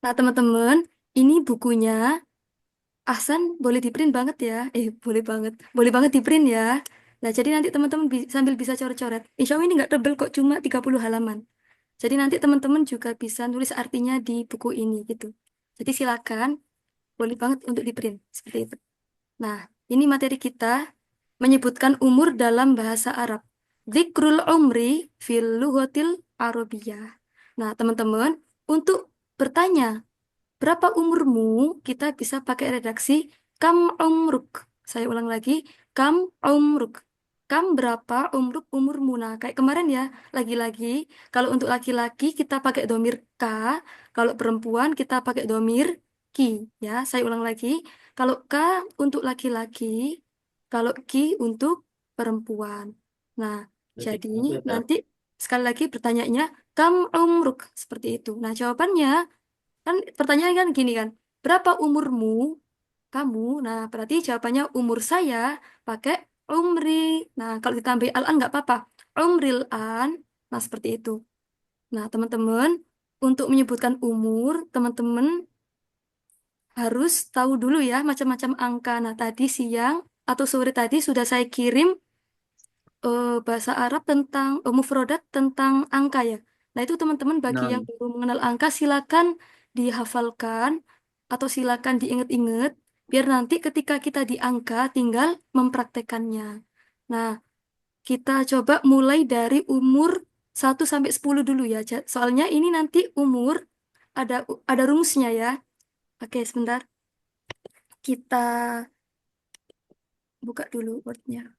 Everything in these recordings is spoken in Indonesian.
Nah, teman-teman, ini bukunya Ahsan boleh di-print banget ya. Boleh banget. Boleh banget di-print ya. Nah, jadi nanti teman-teman sambil bisa coret-coret. Insya Allah ini nggak tebel kok, cuma 30 halaman. Jadi nanti teman-teman juga bisa nulis artinya di buku ini gitu. Jadi silakan, boleh banget untuk di-print. Seperti itu. Nah, ini materi kita menyebutkan umur dalam bahasa Arab. Dzikrul umri fil lughatil Arabiyah. Nah, teman-teman, untuk bertanya berapa umurmu? Kita bisa pakai redaksi kam umruk. Saya ulang lagi, kam umruk. Kam berapa umruk umurmu? Nah, kayak kemarin ya, lagi-lagi. Kalau untuk laki-laki kita pakai domir ka, kalau perempuan kita pakai domir ki. Ya, saya ulang lagi. Kalau ka untuk laki-laki, kalau ki untuk perempuan. Nah, jadi nanti sekali lagi bertanyaannya kam umruk seperti itu. Nah, jawabannya kan pertanyaan kan gini kan, berapa umurmu kamu? Nah, berarti jawabannya umur saya pakai umri. Nah, kalau ditambahin al-an nggak apa-apa. Umril an. Nah, seperti itu. Nah, teman-teman, untuk menyebutkan umur, teman-teman harus tahu dulu ya macam-macam angka. Nah, tadi siang atau sore tadi sudah saya kirim bahasa Arab tentang mufrodat tentang angka ya. Nah, itu teman-teman bagi Nah, yang baru mengenal angka silakan dihafalkan atau silakan diingat-ingat biar nanti ketika kita di angka tinggal mempraktekannya. Nah, kita coba mulai dari umur 1 sampai 10 dulu ya. Soalnya ini nanti umur ada rumusnya ya. Oke, sebentar. Kita buka dulu wordnya.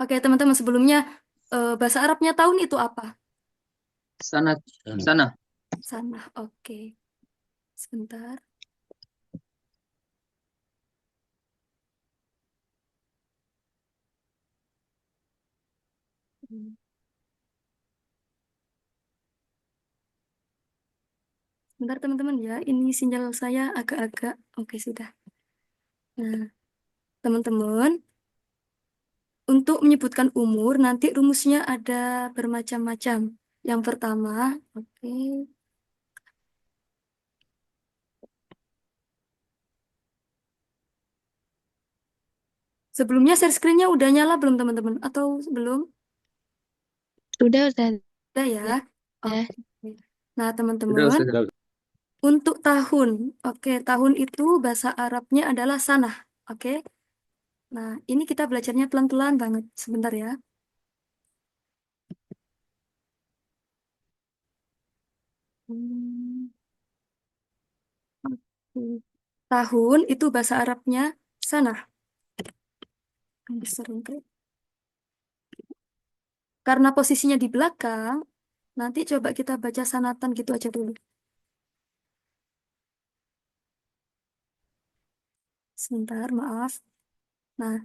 Oke, teman-teman sebelumnya bahasa Arabnya tahun itu apa? sana, sana. Sana, oke. Sebentar. Hmm. Sebentar teman-teman ya, ini sinyal saya agak-agak. Oke, sudah. Nah, teman-teman, untuk menyebutkan umur, nanti rumusnya ada bermacam-macam. Yang pertama, oke. Sebelumnya share screen-nya udah nyala belum teman-teman? Atau belum? Udah, Udah ya. udah. Oke. Nah, Sudah, teman-teman, sudah. untuk tahun. Oke, tahun itu bahasa Arabnya adalah sanah. Oke. Nah, ini kita belajarnya pelan-pelan banget. Sebentar ya. Hmm. Oke. Tahun itu bahasa Arabnya sanah. Sering klik. Karena posisinya di belakang, nanti coba kita baca sanatan gitu aja dulu. Sebentar, maaf. Nah,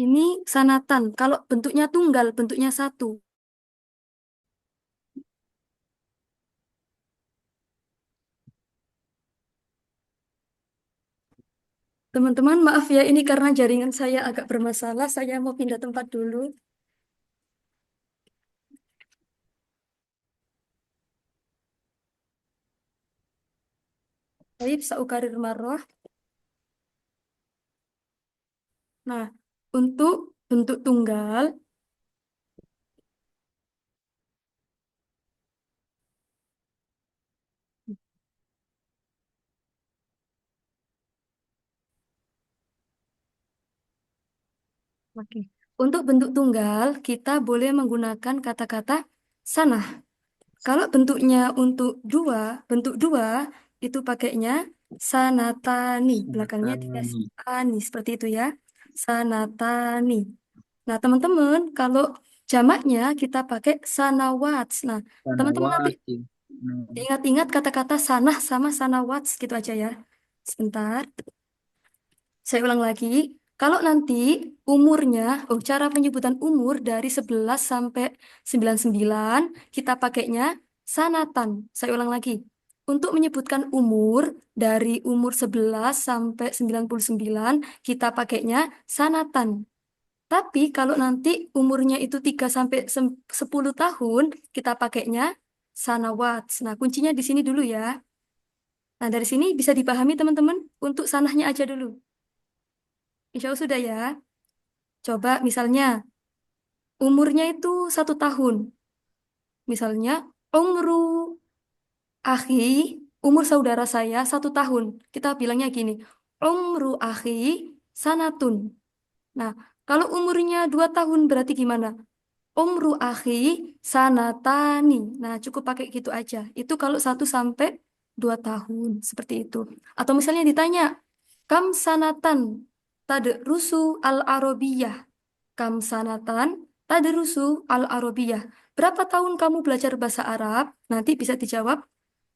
ini sanatan. Kalau bentuknya tunggal, bentuknya satu. Teman-teman, maaf ya, ini karena jaringan saya agak bermasalah. Saya mau pindah tempat dulu. Baik, saukarir marroh. Nah, untuk bentuk tunggal, oke. Untuk bentuk tunggal, kita boleh menggunakan kata-kata sanah. Kalau bentuknya untuk dua, bentuk dua, itu pakainya sanatani. Belakangnya dikasih Sanatani. ani, seperti itu ya. Sanatani. Nah, teman-teman, kalau jamaknya kita pakai sanawat. Nah, teman-teman nanti Sanawati. Hmm. ingat-ingat kata-kata sanah sama sanawat, gitu aja ya. Sebentar. Saya ulang lagi, kalau nanti umurnya, cara penyebutan umur dari 11 sampai 99, kita pakainya sanatan. Saya ulang lagi, untuk menyebutkan umur dari umur 11 sampai 99, kita pakainya sanatan. Tapi kalau nanti umurnya itu 3 sampai 10 tahun, kita pakainya sanawat. Nah, kuncinya di sini dulu ya. Nah, dari sini bisa dipahami teman-teman untuk sanahnya aja dulu. Insya Allah sudah ya. Coba misalnya umurnya itu 1 tahun. Misalnya umru akhi, umur saudara saya 1 tahun. Kita bilangnya gini, umru akhi sanatun. Nah, kalau umurnya 2 tahun berarti gimana? Umru akhi sanatani. Nah, cukup pakai gitu aja. Itu kalau 1 sampai 2 tahun. Seperti itu. Atau misalnya ditanya, kam sanatan tadrusu al-arabiyah. Kam sanatan tadrusu al-arabiyah. Berapa tahun kamu belajar bahasa Arab? Nanti bisa dijawab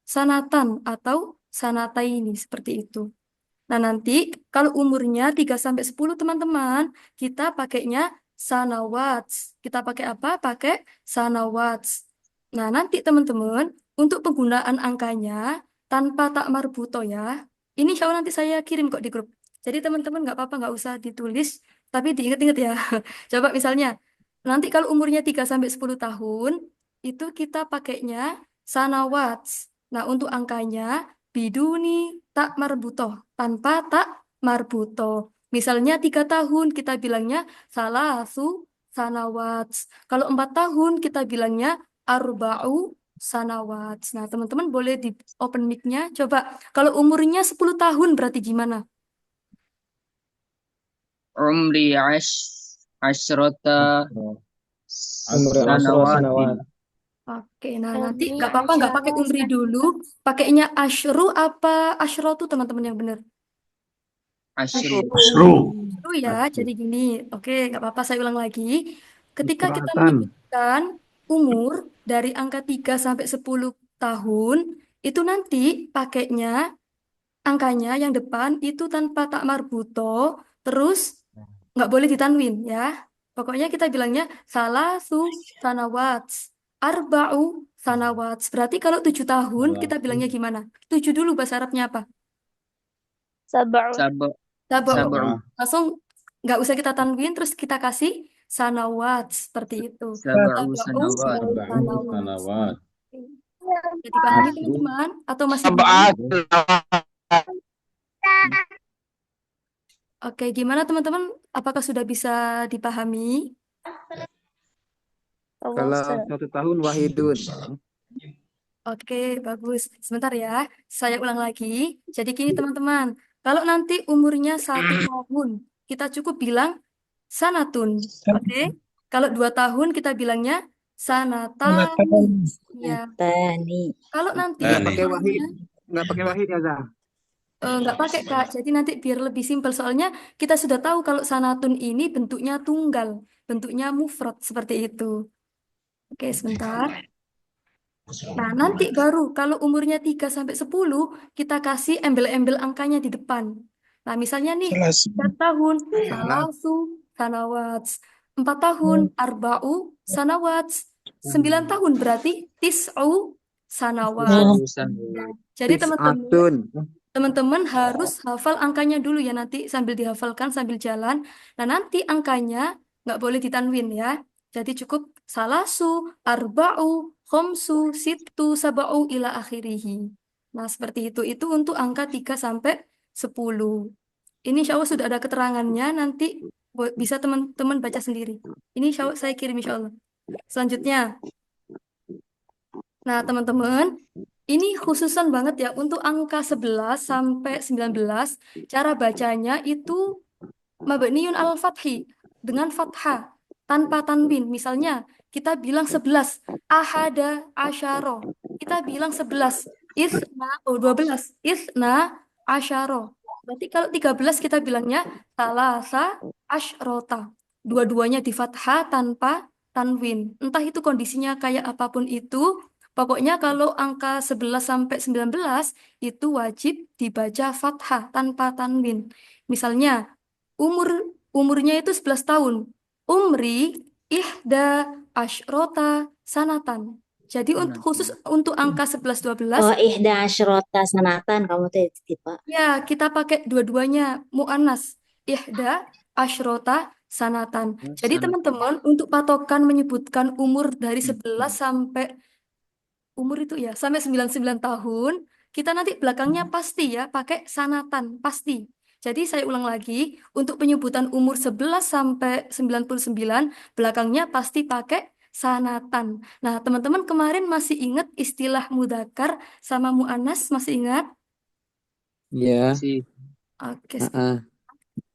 sanatan atau sanataini. Seperti itu. Nah, nanti kalau umurnya 3 sampai 10 teman-teman, kita pakainya sanawats. Kita pakai apa? Pakai sanawats. Nah, nanti teman-teman, untuk penggunaan angkanya tanpa tak marbuto ya. Ini insya Allah nanti saya kirim kok di grup. Jadi teman-teman nggak apa-apa, nggak usah ditulis, tapi diingat-ingat ya. Coba misalnya, nanti kalau umurnya 3 sampai 10 tahun, itu kita pakainya sanawats. Nah, untuk angkanya biduni tak marbuto, tanpa tak marbuto. Misalnya 3 tahun kita bilangnya salasu sanawat. Kalau 4 tahun kita bilangnya arba'u sanawat. Nah, teman-teman boleh di open mic-nya. Coba kalau umurnya 10 tahun berarti gimana? Umri asyrota Umri asro sanawatin. sanawat. Oke, nah nanti Umri nggak apa-apa nggak pakai asyara umri dulu, sanawat. pakainya asyru apa asyro tuh teman-teman yang benar. Asyru. Asru. Asyru ya, jadi gini. Oke, nggak apa-apa saya ulang lagi. Ketika kita Asratan. menyebutkan umur dari angka 3 sampai 10 tahun, itu nanti pakainya angkanya yang depan itu tanpa tak marbuto, terus nggak boleh ditanwin ya. Pokoknya kita bilangnya salasu sanawats, arba'u sanawats. Berarti kalau 7 tahun kita bilangnya gimana? 7 dulu bahasa Arabnya apa? Sab'un. Sab Tabau. sab'u. Langsung nggak usah kita tanwin, terus kita kasih sanawat seperti itu. Sab'u Tabau sanawat. Sab'u sanawat. sanawat. Jadi pahami Asru. teman-teman atau masih bingung? Sab'at. Oke, gimana teman-teman? Apakah sudah bisa dipahami? Kalau 1 tahun wahidun. Oke, bagus. Sebentar ya, saya ulang lagi. Jadi gini teman-teman, kalau nanti umurnya 1 tahun, kita cukup bilang sanatun. Oke, kalau 2 tahun kita bilangnya sanatani. Ya, Tani. kalau nanti Nggak Tani. pakai wahid. umurnya Nggak pakai wahid ya, Zah? nggak pakai Kak. Jadi nanti biar lebih simpel, soalnya kita sudah tahu kalau sanatun ini bentuknya tunggal, bentuknya mufrad seperti itu. Oke, sebentar. Nah, nanti baru kalau umurnya 3 sampai 10 kita kasih embel-embel angkanya di depan. Nah, misalnya nih, 3 tahun, salasu, sanawats. 4 tahun, arba'u, sanawats. 9 tahun berarti tis'u, sanawats. Tis'u Ya. sanawat. Jadi teman-teman, Tis'atun. teman-teman harus hafal angkanya dulu ya nanti sambil dihafalkan sambil jalan. Nah, nanti angkanya nggak boleh ditanwin ya. Jadi cukup salasu, arba'u, khomsu, sittu, saba'u ila akhirihi. Nah, seperti itu. Itu untuk angka 3 sampai 10. Ini insya Allah sudah ada keterangannya. Nanti bisa teman-teman baca sendiri. Ini insya Allah saya kirim insya Allah. Selanjutnya. Nah, teman-teman, ini khususan banget ya untuk angka 11 sampai 19. Cara bacanya itu mabniun al-fathi dengan fathah tanpa tanwin. Misalnya kita bilang 11 ahada asyaro. Kita bilang 11 isna 12 isna asyaro. Berarti kalau 13 kita bilangnya salasa asyrota. Dua-duanya di fathah tanpa tanwin. Entah itu kondisinya kayak apapun itu, pokoknya kalau angka 11 sampai 19 itu wajib dibaca fathah tanpa tanwin. Misalnya umur umurnya itu 11 tahun. Umri ihda asyrota sanatan. Jadi khusus untuk angka 11 12 Oh, ihda asyrota sanatan kamu tuh tipe. ya kita pakai dua-duanya muannas. Ihda asyrota sanatan. Jadi Sanatan. teman-teman untuk patokan menyebutkan umur dari 11 sampai umur itu ya sampai 99 tahun, kita nanti belakangnya pasti ya pakai sanatan, pasti. Jadi saya ulang lagi, untuk penyebutan umur 11 sampai 99, belakangnya pasti pakai sanatan. Nah, teman-teman kemarin masih ingat istilah mudakar sama muannas, masih ingat? Ya. Si. Oke. Heeh.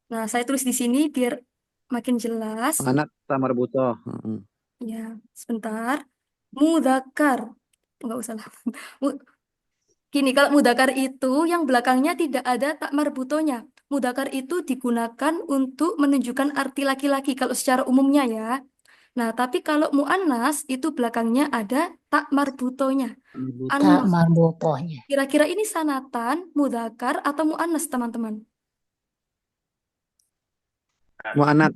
Nah, saya tulis di sini biar makin jelas. Anak tamar butoh. Heeh. Ya, sebentar. Mudakar. Enggak usah lah. Mu- Gini, kalau mudakar itu yang belakangnya tidak ada tak marbutonya. Mudakar itu digunakan untuk menunjukkan arti laki-laki kalau secara umumnya ya. Nah, tapi kalau mu'annas itu belakangnya ada tak marbutonya. Tak Annas. marbutohnya. Kira-kira ini sanatan, mudakar, atau mu'annas, teman-teman? Mu'anat.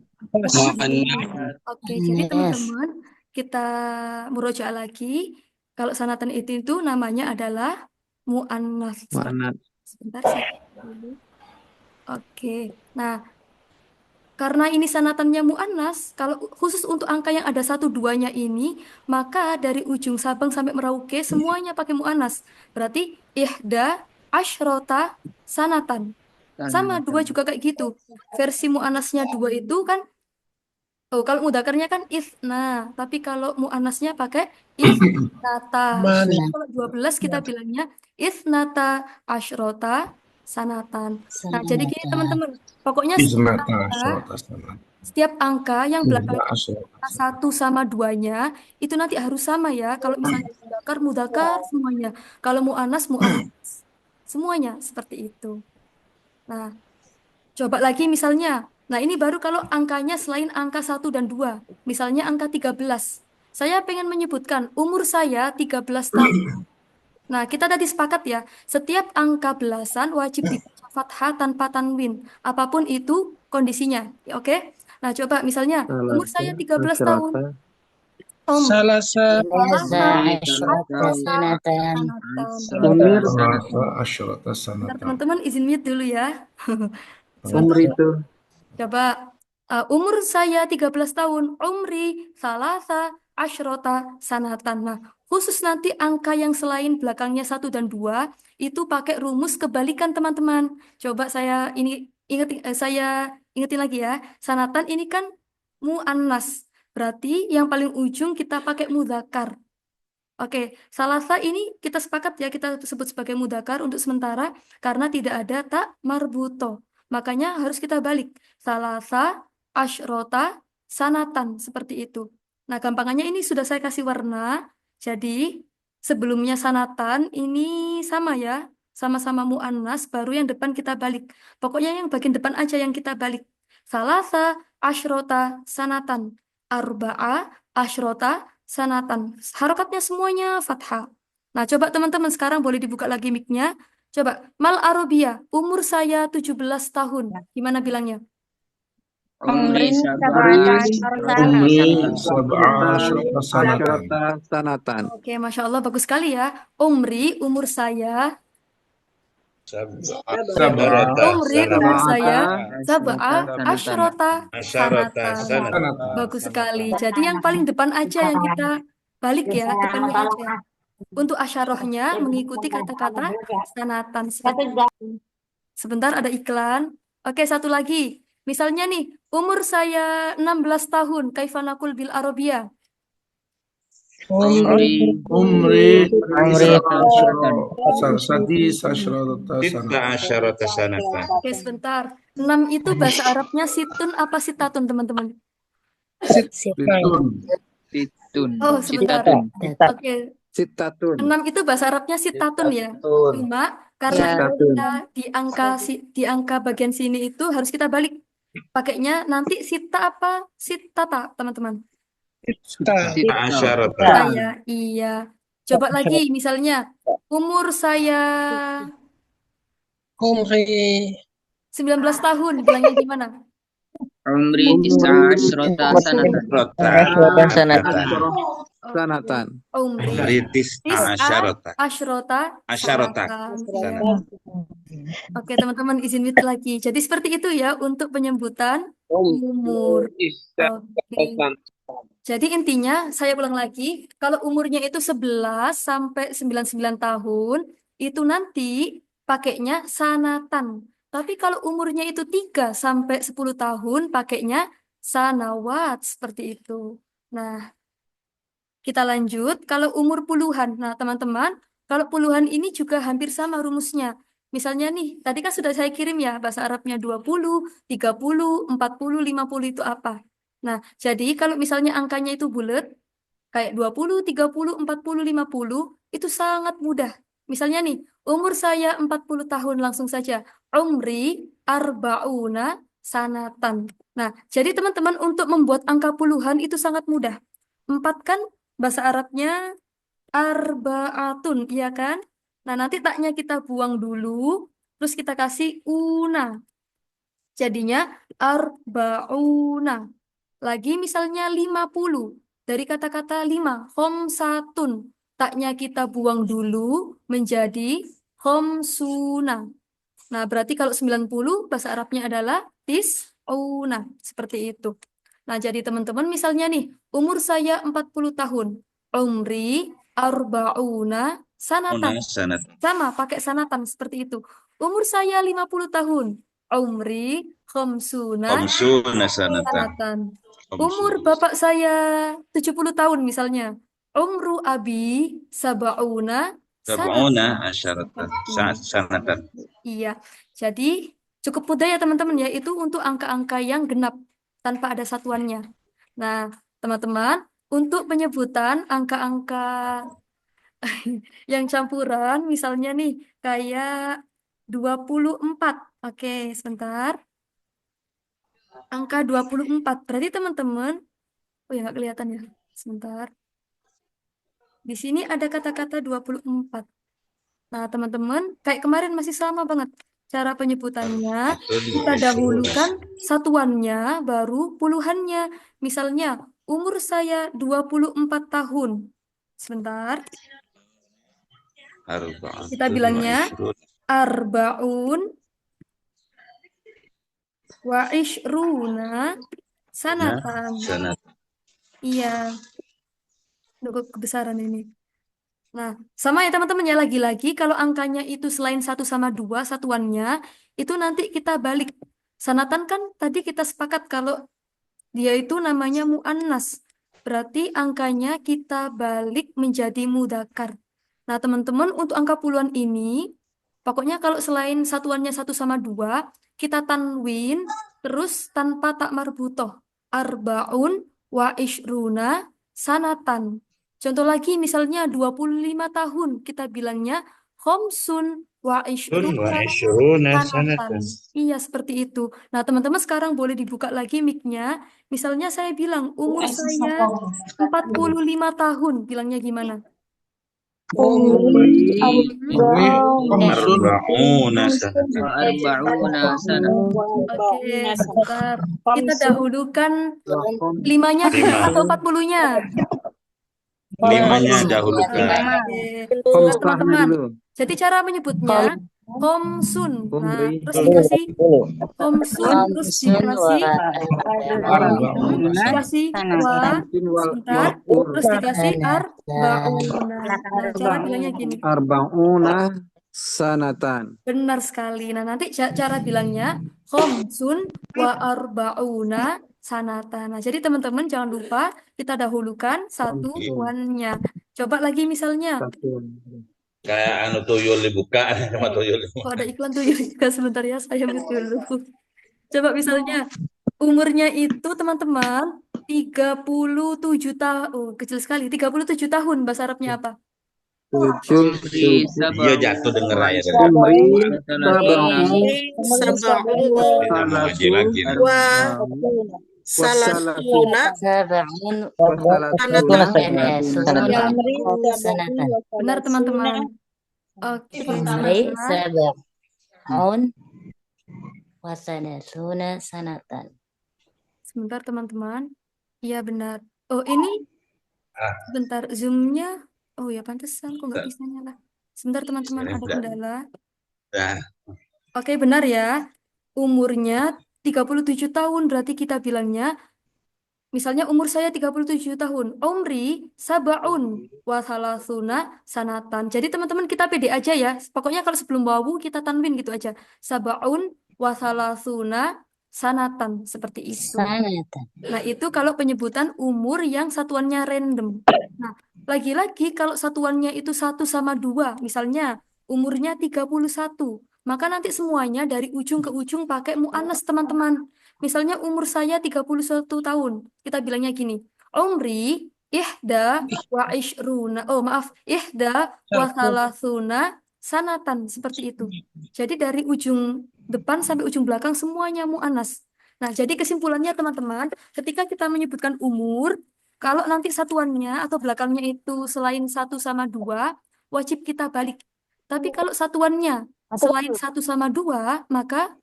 Oke, jadi Yes. teman-teman kita murojaah lagi. Kalau sanatan itu namanya adalah mu'annas. Mu'anat. Sebentar saya dulu. Oke. Nah, karena ini sanatannya mu'annas, kalau khusus untuk angka yang ada satu duanya ini, maka dari ujung Sabang sampai Merauke semuanya pakai mu'annas. Berarti ihda asyrota sanatan. Sama dua juga kayak gitu. Versi mu'annasnya dua itu kan, oh kalau mudakarnya kan ifna, tapi kalau mu'annasnya pakai ifnata. Kalau 12 kita bilangnya ifnata asyrota sanatan. Nah, jadi gini Sanatan. teman-teman, pokoknya Isnata asyarata sanat. setiap angka yang Isna belakangnya asyarata sanat. satu sama duanya itu nanti harus sama ya. Kalau misalnya mudakar semuanya. Kalau mu'annas mu'annas semuanya seperti itu. Nah, coba lagi misalnya. Nah, ini baru kalau angkanya selain angka satu dan 2. Misalnya angka 13. Saya pengen menyebutkan umur saya 13 tahun. Nah, kita tadi sepakat ya, setiap angka belasan wajib dibaca fathah tanpa tanwin. Apapun itu kondisinya. Ya, oke? Nah, coba misalnya umur saya 13 tahun. Asyarata. Salasa Salasa asyrota sanatan. Umir. Salasa asyarata Bentar, sanata. teman-teman izin mute dulu ya. Umur Sebentar. itu. Coba umur saya 13 tahun, umri salasa asyrota sanatan. Nah, khusus nanti angka yang selain belakangnya satu dan 2 itu pakai rumus kebalikan teman-teman. Coba saya ingetin lagi ya. Sanatan ini kan muannas. Berarti yang paling ujung kita pakai mudzakkar. Oke, salasa ini kita sepakat ya kita sebut sebagai mudzakkar untuk sementara karena tidak ada tak marbuto. Makanya harus kita balik. Salasa, asyrota, sanatan. Seperti itu. Nah, gampangannya ini sudah saya kasih warna. Jadi, sebelumnya sanatan ini sama ya. Sama-sama mu'annas, baru yang depan kita balik. Pokoknya yang bagian depan aja yang kita balik. Salasa, asyrota, sanatan. Arba'a, asyrota, sanatan. Harokatnya semuanya fathah. Nah, coba teman-teman sekarang boleh dibuka lagi mic-nya. Coba, Mal Arabia, umur saya 17 tahun. Gimana bilangnya? Umri Umri sab'a asyarata sanatan. Asyarata sanatan. Oke, Masya Allah, bagus sekali ya. Umur saya, Sab'a umur saya, Sab'a sanatan. Asyrota Sanatan. sanata. Bagus sekali. Jadi yang paling depan aja yang kita balik ya, depannya aja. Untuk asyarohnya mengikuti kata-kata sanatan. Seperti itu. Sebentar ada iklan. Oke, satu lagi. Misalnya nih, umur saya 16 tahun, kaifanakul bil Arabia. Umri Umri Asyratan. sadis asyarata Titta sanat. asyarata sanatan. Oke, sebentar. 6 itu bahasa Arabnya situn apa sitatun, teman-teman? Bitun. Situn. Oh, sebentar. Sitatun. Oke, Sitatun. 6 itu bahasa Arabnya sitatun ya. Cuma karena Sitatun. kita di angka bagian sini itu harus kita balik. Pakainya nanti sita apa sitata, teman-teman. Titta asyarata. Saya, iya. Coba lagi misalnya umur saya Umri 19 tahun, bilangnya gimana? Umri tis'a asyrata sanatan. rota sanatan. Sanatan. Umri Umri tis'a asyarata. asyrota Asyarota. sanatan. Oke, teman-teman izin mute lagi. Jadi seperti itu ya untuk penyebutan umur. Oke. Jadi intinya saya ulang lagi, kalau umurnya itu 11 sampai 99 tahun, itu nanti pakainya sanatan. Tapi kalau umurnya itu 3 sampai 10 tahun, pakainya sanawat seperti itu. Nah, kita lanjut, kalau umur puluhan. Nah, teman-teman, kalau puluhan ini juga hampir sama rumusnya. Misalnya nih, tadi kan sudah saya kirim ya, bahasa Arabnya 20, 30, 40, 50 itu apa. Nah, jadi kalau misalnya angkanya itu bulat, kayak 20, 30, 40, 50, itu sangat mudah. Misalnya nih, umur saya 40 tahun langsung saja. Umri arba'una sanatan. Nah, jadi teman-teman untuk membuat angka puluhan itu sangat mudah. 4 kan bahasa Arabnya arba'atun, iya kan? Nah, nanti taknya kita buang dulu, terus kita kasih una. Jadinya arba'una. Lagi misalnya 50. Dari kata-kata 5, khomsatun. Taknya kita buang dulu menjadi khomsuna. Nah, berarti kalau 90 bahasa Arabnya adalah tis'una. Seperti itu. Nah, jadi teman-teman misalnya nih, umur saya 40 tahun. Umri arba'una sanatan. Sanat. Sama, pakai sanatan seperti itu. Umur saya 50 tahun. Umri khamsuna Khamsuna sanatan. sanatan. Umur bapak saya 70 tahun misalnya. Umru abi sab'una Sab'una sanatan. asyaratan. Seperti Sanatan. Iya, jadi cukup mudah ya teman-teman ya, itu untuk angka-angka yang genap tanpa ada satuannya. Nah, teman-teman, untuk penyebutan angka-angka yang campuran, misalnya nih, kayak 24. Oke, sebentar. Angka 24. Berarti teman-teman, oh ya nggak kelihatan ya. Sebentar. Di sini ada kata-kata 24. Nah, teman-teman, kayak kemarin masih sama banget. Cara penyebutannya, kita dahulukan satuannya, baru puluhannya. Misalnya, umur saya 24 tahun. Sebentar, kita bilangnya arbaun wa ishruna sanatan. Sanat. Iya, Duh, kebesaran ini. Nah, sama ya teman-teman ya, lagi-lagi kalau angkanya itu selain 1 sama 2 satuannya, itu nanti kita balik. Sanatan kan tadi kita sepakat kalau dia itu namanya mu'annas. Berarti angkanya kita balik menjadi mudzakkar. Nah, teman-teman untuk angka puluhan ini, pokoknya kalau selain satuannya 1 sama 2 kita tanwin, terus tanpa tak marbutoh. Arbaun wa ishruna sanatan. Contoh lagi misalnya 25 tahun, kita bilangnya khomsun wa ishruna sanatan. Iya, seperti itu. Nah, teman-teman sekarang boleh dibuka lagi mic-nya. Misalnya saya bilang umur saya 45 tahun, bilangnya gimana? Umri Khamsun. Arba'una sanatan. Wa arba'una sanatan. Oke, sebentar. Kita dahulukan 5-nya atau 40-nya? Limanya dahulukan. Oke. Nah, Khomsahnya teman-teman. dulu. Jadi cara menyebutnya komsun. Nah, Umri terus dikasih komsun, terus Khamsun dikasih Arba'una dikasih wa, sebentar, terus dikasih arbauna. Nah, cara bilangnya gini. arba'una sanatan. Benar sekali. Nah, nanti cara bilangnya khomsun wa arbauna sanatan. Nah, jadi teman-teman jangan lupa kita dahulukan satuannya. Coba lagi misalnya. Kayak anu tuyul dibuka sama tuyul. Oh, ada iklan tuh juga sebentar ya, saya mute dulu. Coba misalnya umurnya itu teman-teman 37 tahun. Oh, kecil sekali. 37 tahun bahasa Arabnya apa? Umri Iya jatuh denger aja. Umri Kita mau ngaji lagi. Salatuna Sab'un sanatan. Benar teman-teman. Oke, Umri sebentar. sab'un wa salasuna sanatan. Sebentar teman-teman. Iya benar. Oh, ini sebentar Zoom-nya. Oh ya pantesan kok nggak bisa nyala. Sebentar teman-teman, ada kendala. Nah, Oke, benar ya. Umurnya 37 tahun berarti kita bilangnya, misalnya umur saya 37 tahun. Umri sabaun wa salasuna sanatan. Jadi teman-teman kita pede aja ya. Pokoknya kalau sebelum wawu kita tanwin gitu aja. Sabaun wa salasuna sanatan. Seperti itu. Sanatan. Nah, itu kalau penyebutan umur yang satuannya random. Nah, lagi-lagi kalau satuannya itu 1 sama 2, misalnya umurnya 31, maka nanti semuanya dari ujung ke ujung pakai mu'annas, teman-teman. Misalnya umur saya 31 tahun, kita bilangnya gini, Umri ihda wa ishruna, oh maaf, ihda wa salasuna sanatan, seperti itu. Jadi dari ujung depan sampai ujung belakang semuanya mu'annas. Nah, jadi kesimpulannya teman-teman, ketika kita menyebutkan umur, kalau nanti satuannya atau belakangnya itu selain 1 sama 2, wajib kita balik. Tapi kalau satuannya selain 1 sama 2, maka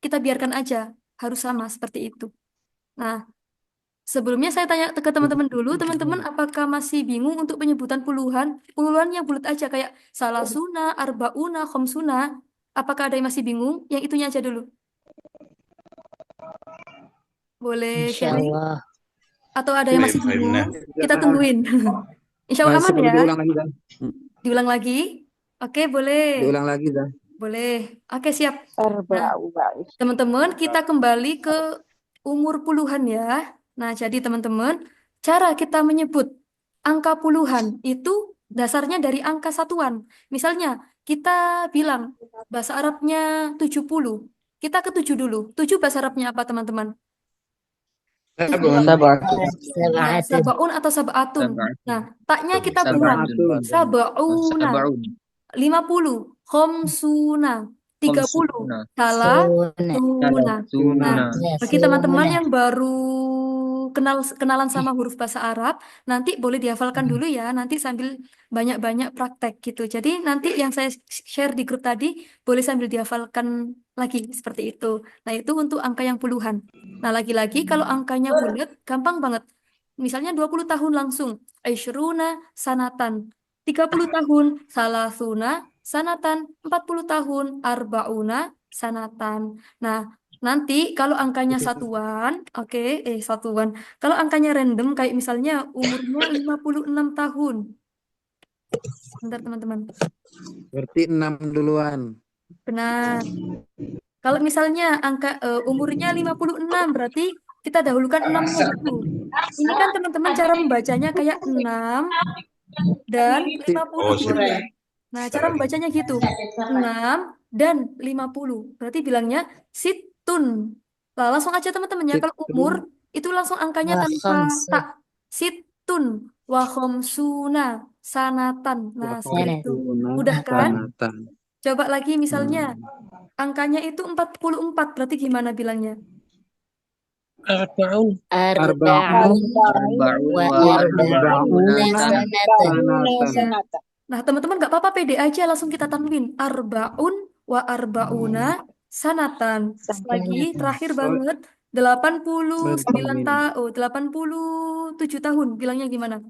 kita biarkan aja, harus sama seperti itu. Nah, sebelumnya saya tanya ke teman-teman dulu, teman-teman apakah masih bingung untuk penyebutan puluhan? Puluhan yang bulat aja kayak salasuna, arbauna, khomsuna. Apakah ada yang masih bingung? Yang itunya aja dulu. Boleh Insya sharing? Allah. Atau ada yang masih Fahimna. bingung? Kita tungguin. Insya Allah aman Perlu ya. diulang lagi dah. Diulang lagi? Oke, boleh. Diulang lagi dah. Boleh. Oke, siap. Nah, teman-teman, kita kembali ke umur puluhan ya. Nah, jadi teman-teman, cara kita menyebut angka puluhan itu dasarnya dari angka satuan. Misalnya, kita bilang bahasa Arabnya 70. Kita ke 7 dulu. 7 bahasa Arabnya apa, teman-teman? Sab'un. Ya, Sab'atun. sabaun atau sabatun. Sab'atun. Nah, taknya kita buang. Sab'atun. Sabauna, Sab'un. 50. Khomsuna, 30. Khamsuna. Salah Suna. tuna. Nah, Salatuna. bagi teman-teman Suna. yang baru kenalan sama huruf bahasa Arab, nanti boleh dihafalkan dulu ya, nanti sambil banyak-banyak praktek gitu. Jadi nanti yang saya share di grup tadi boleh sambil dihafalkan lagi seperti itu. Nah, itu untuk angka yang puluhan. Nah, lagi-lagi kalau angkanya bulat, gampang banget. Misalnya 20 tahun langsung, Aisyruna sanatan. 30 tahun, Salasuna sanatan. 40 tahun, Arbauna sanatan. Nah, nanti kalau angkanya satuan, oke, satuan. Kalau angkanya random, kayak misalnya umurnya 56 tahun. Bentar teman-teman. Berarti 6 duluan. Benar. Kalau misalnya angka umurnya 56, berarti kita dahulukan 6-nya dulu. Ini kan teman-teman cara membacanya kayak 6 dan 50 Oh, gitu sip. ya. Nah, cara membacanya gitu. 6 dan 50. Berarti bilangnya situn. Lah, langsung aja teman-teman ya. Kalau umur, itu langsung angkanya Wa tanpa khamsun. tak. Situn. Wa khomsuna. Sanatan. Nah, seperti itu. Waktu Mudah kan? sanatan. Coba lagi misalnya. Angkanya itu 44. Berarti gimana bilangnya? Arba'un. Arba'un wa arba'una sanatan. Sanatan. Nah, teman-teman nggak apa-apa, pede aja langsung kita tanwin. Arbaun wa arbauna sanatan. Lagi terakhir banget 89 Bertanwin. tahun, 87 tahun. Bilangnya gimana?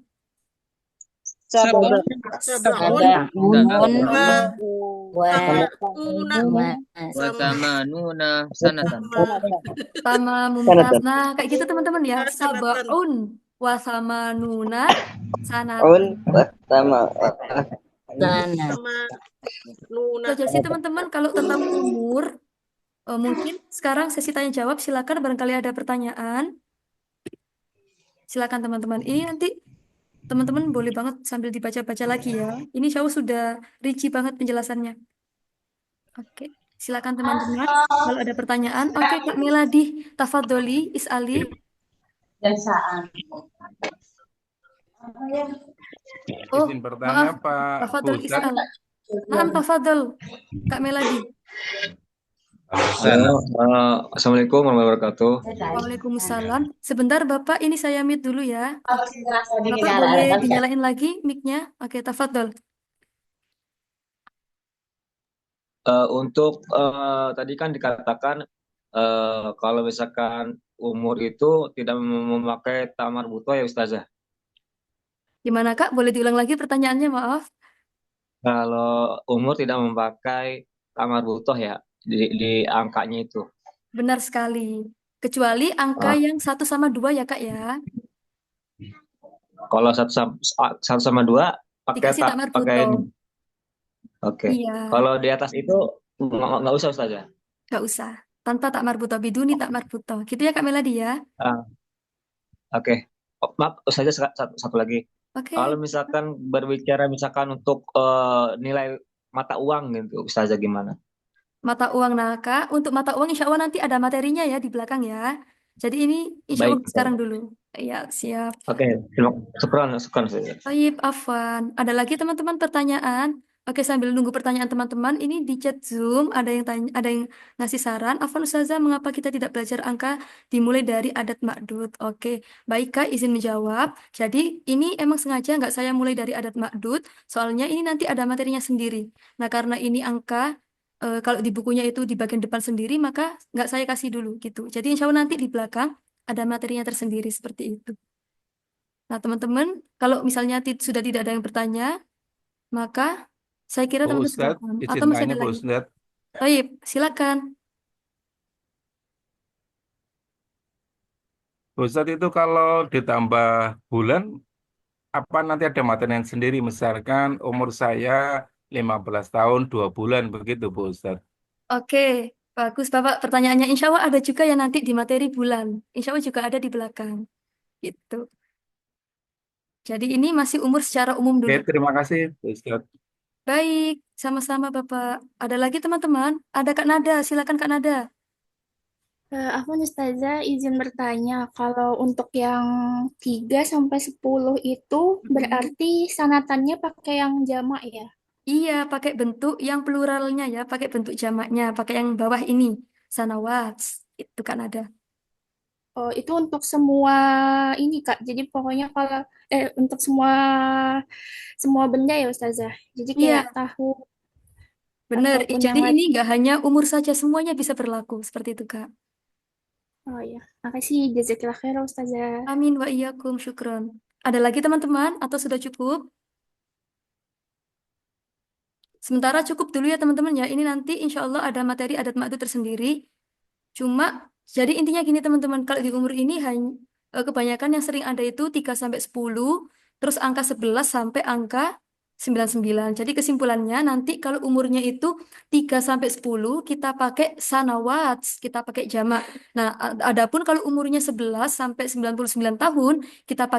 Sab'un. Sab'un wa Wasamanuna sanatan. Sama mumtaz. Nah, kayak gitu teman-teman ya. Sabaun wa samanuna sanatan. sanatan. Itu aja sih teman-teman kalau tentang umur. Mungkin sekarang sesi tanya jawab, silakan barangkali ada pertanyaan. Silakan teman-teman. Ini nanti teman-teman boleh banget sambil dibaca-baca lagi ya. Ini jauh sudah rinci banget penjelasannya. Oke, silakan teman-teman. Kalau ada pertanyaan, oke Kak Miladi, tafadholi, is'ali. Oh, Izin maaf, bertanya Pak tafadhol Ustadz. is'al. Naam, tafadhol, Kak Miladi. Halo, Assalamualaikum warahmatullahi wabarakatuh. Waalaikumsalam. Sebentar Bapak, ini saya mute dulu ya. Bapak boleh dinyalain lagi mic-nya? Oke, tafadhol. Untuk tadi kan dikatakan kalau misalkan umur itu tidak memakai tamar buto ya Ustazah. Gimana Kak? Boleh diulang lagi pertanyaannya, maaf. Kalau umur tidak memakai tamar butoh ya di angkanya itu. Benar sekali. Kecuali angka Ah, yang 1 sama 2 ya Kak ya. kalau satu sama dua pakai Dikasih tak tak pakai marbuto. ini. Oke. Iya, Kalau di atas itu nggak usah Ustazah. nggak usah. Tanpa tak marbuto, biduni tak marbuto. Gitu ya Kak Meladi ya. Ah, oke. Oh, maaf, Ustazah satu lagi. Kalau Oke. misalkan berbicara misalkan untuk nilai mata uang gitu, Ustazah gimana? Mata uang nah Kak. Untuk mata uang insya Allah nanti ada materinya ya di belakang ya. Jadi ini insya Allah Baik. sekarang dulu. Ya, siap. Oke, syukran, syukran Ustazah. Baik, Afwan. Ada lagi teman-teman pertanyaan? Oke, sambil nunggu pertanyaan teman-teman, ini di chat Zoom ada yang tanya, ada yang ngasih saran. Afwan Ustazah, mengapa kita tidak belajar angka dimulai dari adat makdud? Oke, baik Kak, izin menjawab. Jadi ini emang sengaja nggak saya mulai dari adat makdud, soalnya ini nanti ada materinya sendiri. Nah, karena ini angka, kalau di bukunya itu di bagian depan sendiri, maka nggak saya kasih dulu gitu. Jadi insya Allah nanti di belakang ada materinya tersendiri seperti itu. Nah, teman-teman, kalau misalnya sudah tidak ada yang bertanya, maka saya kira Bu teman-teman sudah Ustadz, paham. Atau izin masih tanya ada Bu lagi? Ustadz. Baik, silakan. Bu Ustadz itu kalau ditambah bulan, apa nanti ada materian sendiri? Misalkan umur saya 15 tahun, 2 bulan, begitu Bu Ustadz. Oke, bagus Bapak. Pertanyaannya insya Allah ada juga ya nanti di materi bulan. Insya Allah juga ada di belakang. Gitu. Jadi ini masih umur secara umum Oke, dulu. terima kasih Bu Ustadz. Baik, sama-sama Bapak. Ada lagi teman-teman? Ada Kak Nada, silakan Kak Nada. Aku Ustazah izin bertanya, kalau untuk yang 3 sampai 10 itu Mhm. berarti sanatannya pakai yang jamak ya? Iya, pakai bentuk yang pluralnya ya, pakai bentuk jamaknya, pakai yang bawah ini, sanawats. Itu Kak Nada. Oh, itu untuk semua ini Kak. Jadi pokoknya kalau untuk semua semua benda ya Ustazah. Jadi kayak Iya, tahu benar. ataupun Jadi yang lain. ini nggak hanya umur saja, semuanya bisa berlaku seperti itu, Kak. Oh ya, makasih jazakillah khair Ustazah. Amin wa iyyakum, syukron. Ada lagi teman-teman atau sudah cukup? Sementara cukup dulu ya teman-teman ya. Ini nanti insya Allah ada materi adat makdud tersendiri. Cuma jadi intinya gini teman-teman, kalau di umur ini hanya kebanyakan yang sering ada itu 3 sampai 10, terus angka 11 sampai angka 99. Jadi kesimpulannya nanti kalau umurnya itu 3 sampai 10 kita pakai sanawat, kita pakai jamak. Nah, adapun kalau umurnya 11 sampai 99 tahun kita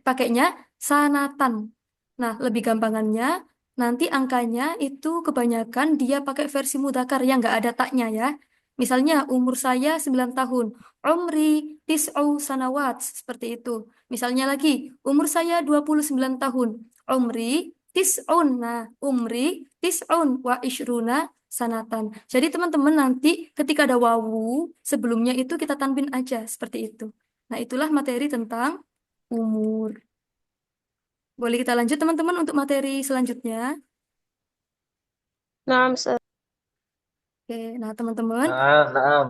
pakainya sanatan. Nah, lebih gampangannya nanti angkanya itu kebanyakan dia pakai versi mudzakkar yang nggak ada taknya ya. Misalnya umur saya 9 tahun, umri tis'u sanawat, seperti itu. Misalnya lagi, umur saya 29 tahun, umri tis'un, nah umri tis'un wa ishruna sanatan. Jadi teman-teman nanti ketika ada wawu, sebelumnya itu kita tanwin aja, seperti itu. Nah itulah materi tentang umur. Boleh kita lanjut teman-teman untuk materi selanjutnya. Nah, Ustaz. Oke, nah teman-teman. Nah, nah.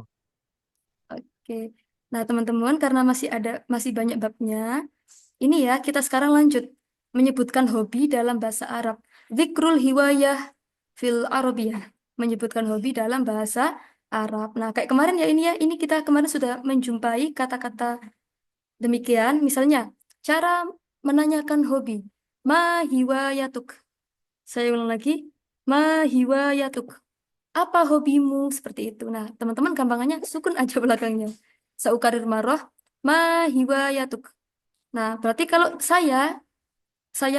Oke. Nah, teman-teman, karena masih banyak babnya, ini ya kita sekarang lanjut menyebutkan hobi dalam bahasa Arab. Zikrul hiwayah fil Arabiyah. Menyebutkan hobi dalam bahasa Arab. Nah, kayak kemarin ya ini ya, ini kita kemarin sudah menjumpai kata-kata demikian. Misalnya, cara menanyakan hobi. Ma hiwayatuk. Saya ulang lagi. Ma hiwayatuk. Apa hobimu? Seperti itu. Nah, teman-teman gampangannya sukun aja belakangnya. Saukarir maroh, ma hiwayatuk. Nah, berarti kalau saya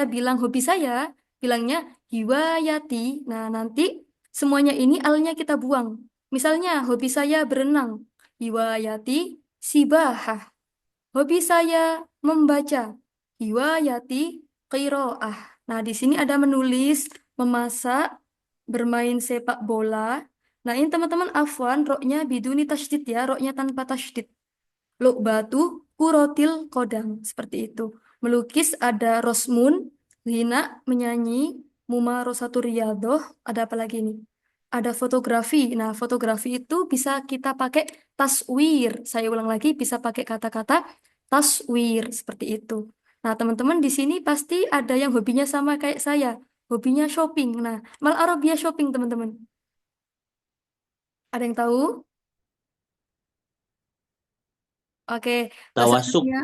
bilang hobi saya, bilangnya hiwayati. Nah, nanti semuanya ini alnya kita buang. Misalnya, hobi saya berenang. Hiwayati sibahah. Hobi saya membaca. Hiwayati qiraah. Nah, di sini ada menulis, memasak, bermain sepak bola. Nah, ini teman-teman afwan, roknya biduni tasydid ya, roknya tanpa tasydid. Batu, kurotil, kodam. Seperti itu. Melukis ada rosmun, hina, menyanyi, mumarosatu riyadoh, ada apa lagi nih? Ada fotografi. Nah, fotografi itu bisa kita pakai taswir. Saya ulang lagi, bisa pakai kata-kata taswir. Seperti itu. Nah, teman-teman di sini pasti ada yang hobinya sama kayak saya. Hobinya shopping. Nah, Mal Arabia shopping, teman-teman. Ada yang tahu? Oke, bahasa Tawasuk. Arabnya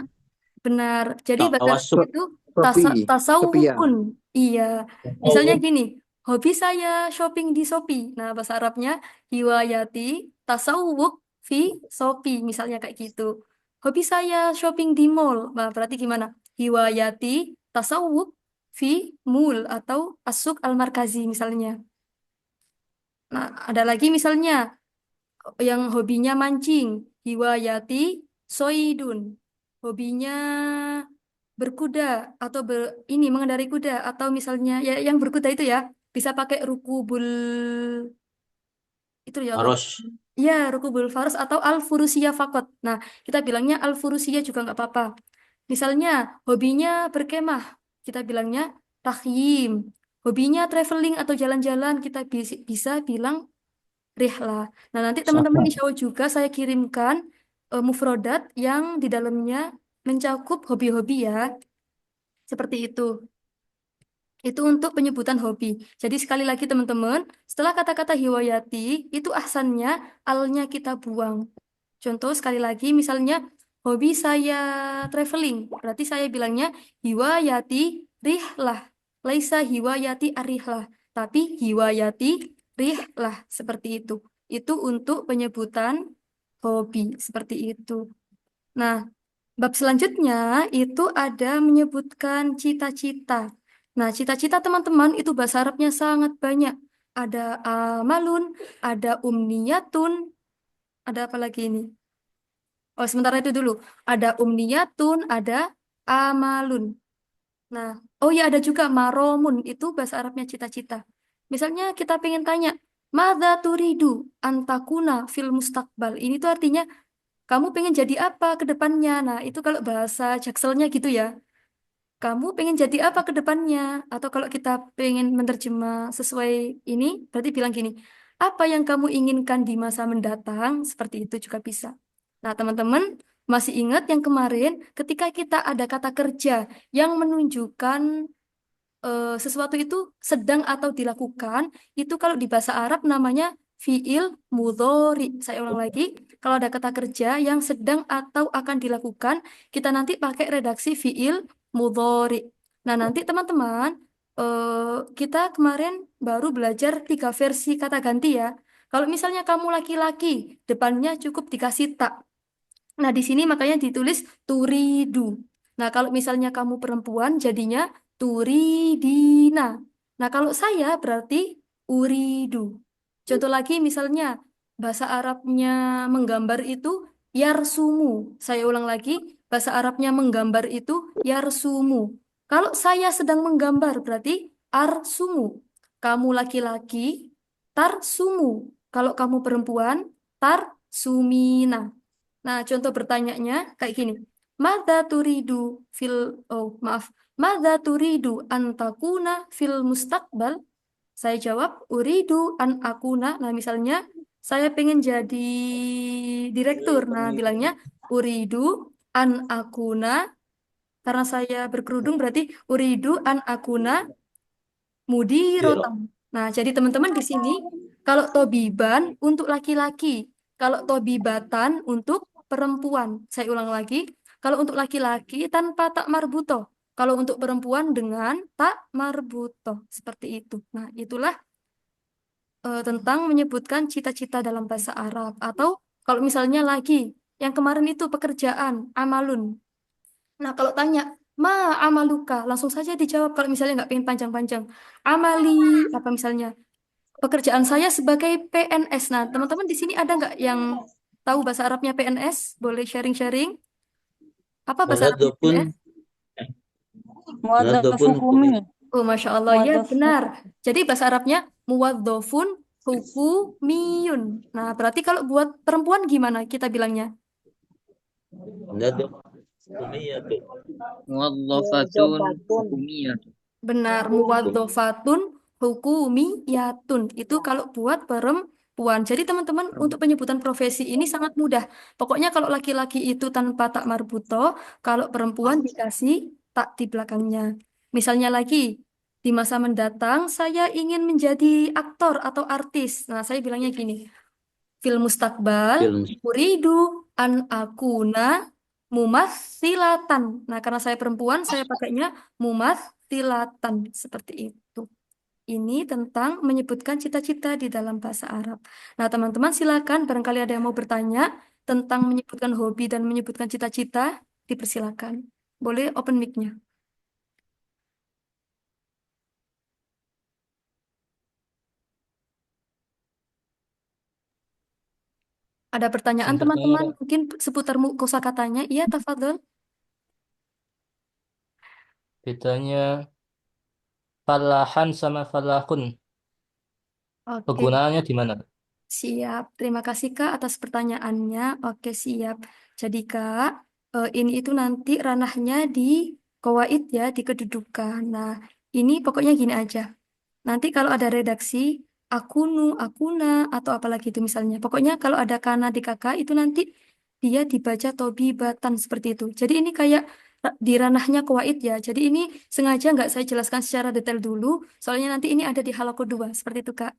benar. Jadi bahasa Arabnya Tawasuk. itu Sopi. Sopian. tasawufun. Iya. Misalnya gini, hobi saya shopping di Shopee. Nah, bahasa Arabnya hiwayati tasawuf fi Shopee. Misalnya kayak gitu. Hobi saya shopping di mall. Nah, berarti gimana? Hiwayati tasawuf fi mall atau asuk al-markazi misalnya. Nah, ada lagi misalnya yang hobinya mancing, hiwayati soidun. Hobinya berkuda atau ini mengendarai kuda atau misalnya ya yang berkuda itu ya bisa pakai rukubul itu ya Allah. Aros. Ya, rukubul faros atau al furusia fakot. Nah, kita bilangnya al furusia juga nggak apa-apa. Misalnya hobinya berkemah, kita bilangnya tahyim. Hobinya traveling atau jalan-jalan, kita bisa bilang rihlah. Nah, nanti teman-teman insya Allah juga saya kirimkan mufrodat yang di dalamnya mencakup hobi-hobi ya. Seperti itu. Itu untuk penyebutan hobi. Jadi sekali lagi teman-teman, setelah kata-kata hiwayati, itu ahsannya, alnya kita buang. Contoh sekali lagi, misalnya hobi saya traveling. Berarti saya bilangnya hiwayati rihlah. Laisa hiwayati arihlah. Tapi hiwayati rihlah. Seperti itu. Itu untuk penyebutan hobi. Seperti itu. Nah, bab selanjutnya itu ada menyebutkan cita-cita. Nah, cita-cita teman-teman itu bahasa Arabnya sangat banyak. Ada amalun, ada umniyatun, ada apa lagi ini? Oh, sementara itu dulu. Ada umniyatun, ada amalun. Nah, oh ya ada juga maromun, itu bahasa Arabnya cita-cita. Misalnya kita pengen tanya, Madza turidu antakuna fil mustakbal. Ini tuh artinya kamu pengen jadi apa ke depannya? Nah, itu kalau bahasa Jakselnya gitu ya. Kamu pengen jadi apa ke depannya? Atau kalau kita pengen menerjemah sesuai ini, berarti bilang gini, apa yang kamu inginkan di masa mendatang? Seperti itu juga bisa. Nah, teman-teman, masih ingat yang kemarin ketika kita ada kata kerja yang menunjukkan sesuatu itu sedang atau dilakukan, itu kalau di bahasa Arab namanya fiil mudhori. Saya ulang lagi, kalau ada kata kerja yang sedang atau akan dilakukan, kita nanti pakai redaksi fiil mudhori. Nah, nanti teman-teman, kita kemarin baru belajar 3 versi kata ganti ya. Kalau misalnya kamu laki-laki, depannya cukup dikasih tak. Nah, di sini makanya ditulis turidu. Nah, kalau misalnya kamu perempuan, jadinya turidina. Nah, kalau saya berarti uridu. Contoh lagi misalnya, bahasa Arabnya menggambar itu yarsumu. Saya ulang lagi, bahasa Arabnya menggambar itu yarsumu. Kalau saya sedang menggambar berarti arsumu. Kamu laki-laki, tarsumu. Kalau kamu perempuan, tarsumina. Nah, contoh bertanyanya kayak gini. Mada turidu fil oh maaf. Mada turidu antakuna fil mustakbal? Saya jawab uridu an akuna. Nah, misalnya saya pengen jadi direktur. Nah, bilangnya uridu an akuna karena saya berkerudung berarti uridu an akuna mudirotan. Nah, jadi teman-teman di sini kalau tobiban untuk laki-laki, kalau tobibatan untuk perempuan. Saya ulang lagi, kalau untuk laki-laki tanpa tak marbuto, kalau untuk perempuan dengan tak marbuto. Seperti itu. Nah, itulah tentang menyebutkan cita-cita dalam bahasa Arab. Atau kalau misalnya lagi, yang kemarin itu pekerjaan, amalun. Nah, kalau tanya, ma amaluka, langsung saja dijawab kalau misalnya nggak pengen panjang-panjang. Amali, apa misalnya, pekerjaan saya sebagai PNS. Nah, teman-teman di sini ada nggak yang tahu bahasa Arabnya PNS? Boleh sharing-sharing? Apa bahasa Arabnya Muradofun. PNS? Muradofun Muwadzafu hukumi. Oh, Masya Allah, ya Muwadzaf benar. Jadi bahasa Arabnya muwadzofun hukumiyun. Nah, berarti kalau buat perempuan gimana kita bilangnya? Muradofun. Kumiyatu. Muwadzafatun Muwadzafatun. hukumiyah. Benar, muwadzofatun hukumiyatun. Itu kalau buat perempuan. Jadi teman-teman untuk penyebutan profesi ini sangat mudah. Pokoknya kalau laki-laki itu tanpa tak marbuto, kalau perempuan dikasih tak di belakangnya. Misalnya lagi, di masa mendatang saya ingin menjadi aktor atau artis. Nah, saya bilangnya gini, fil mustakbal, Film. uridu an akuna mumatsilatan. Nah, karena saya perempuan, saya pakainya mumatsilatan seperti itu. Ini tentang menyebutkan cita-cita di dalam bahasa Arab. Nah, teman-teman silakan barangkali ada yang mau bertanya tentang menyebutkan hobi dan menyebutkan cita-cita, dipersilakan. Boleh open mic-nya. Ada pertanyaan Untuk saya teman-teman ada mungkin seputar kosakatanya? Iya, tafadhol. bedanya falahan sama falahun. Oke, Penggunaannya di mana? siap. Terima kasih Kak atas pertanyaannya. Oke, siap. Jadi Kak, ini itu nanti ranahnya di kawaid ya, di kedudukan. Nah, ini pokoknya gini aja. Nanti kalau ada redaksi akunu, akuna, atau apalagi itu misalnya. Pokoknya kalau ada kana di kakak itu nanti dia dibaca tobibatan seperti itu. Jadi ini kayak di ranahnya kawaid ya. Jadi ini sengaja nggak saya jelaskan secara detail dulu. Soalnya nanti ini ada di halaku 2. Seperti itu Kak.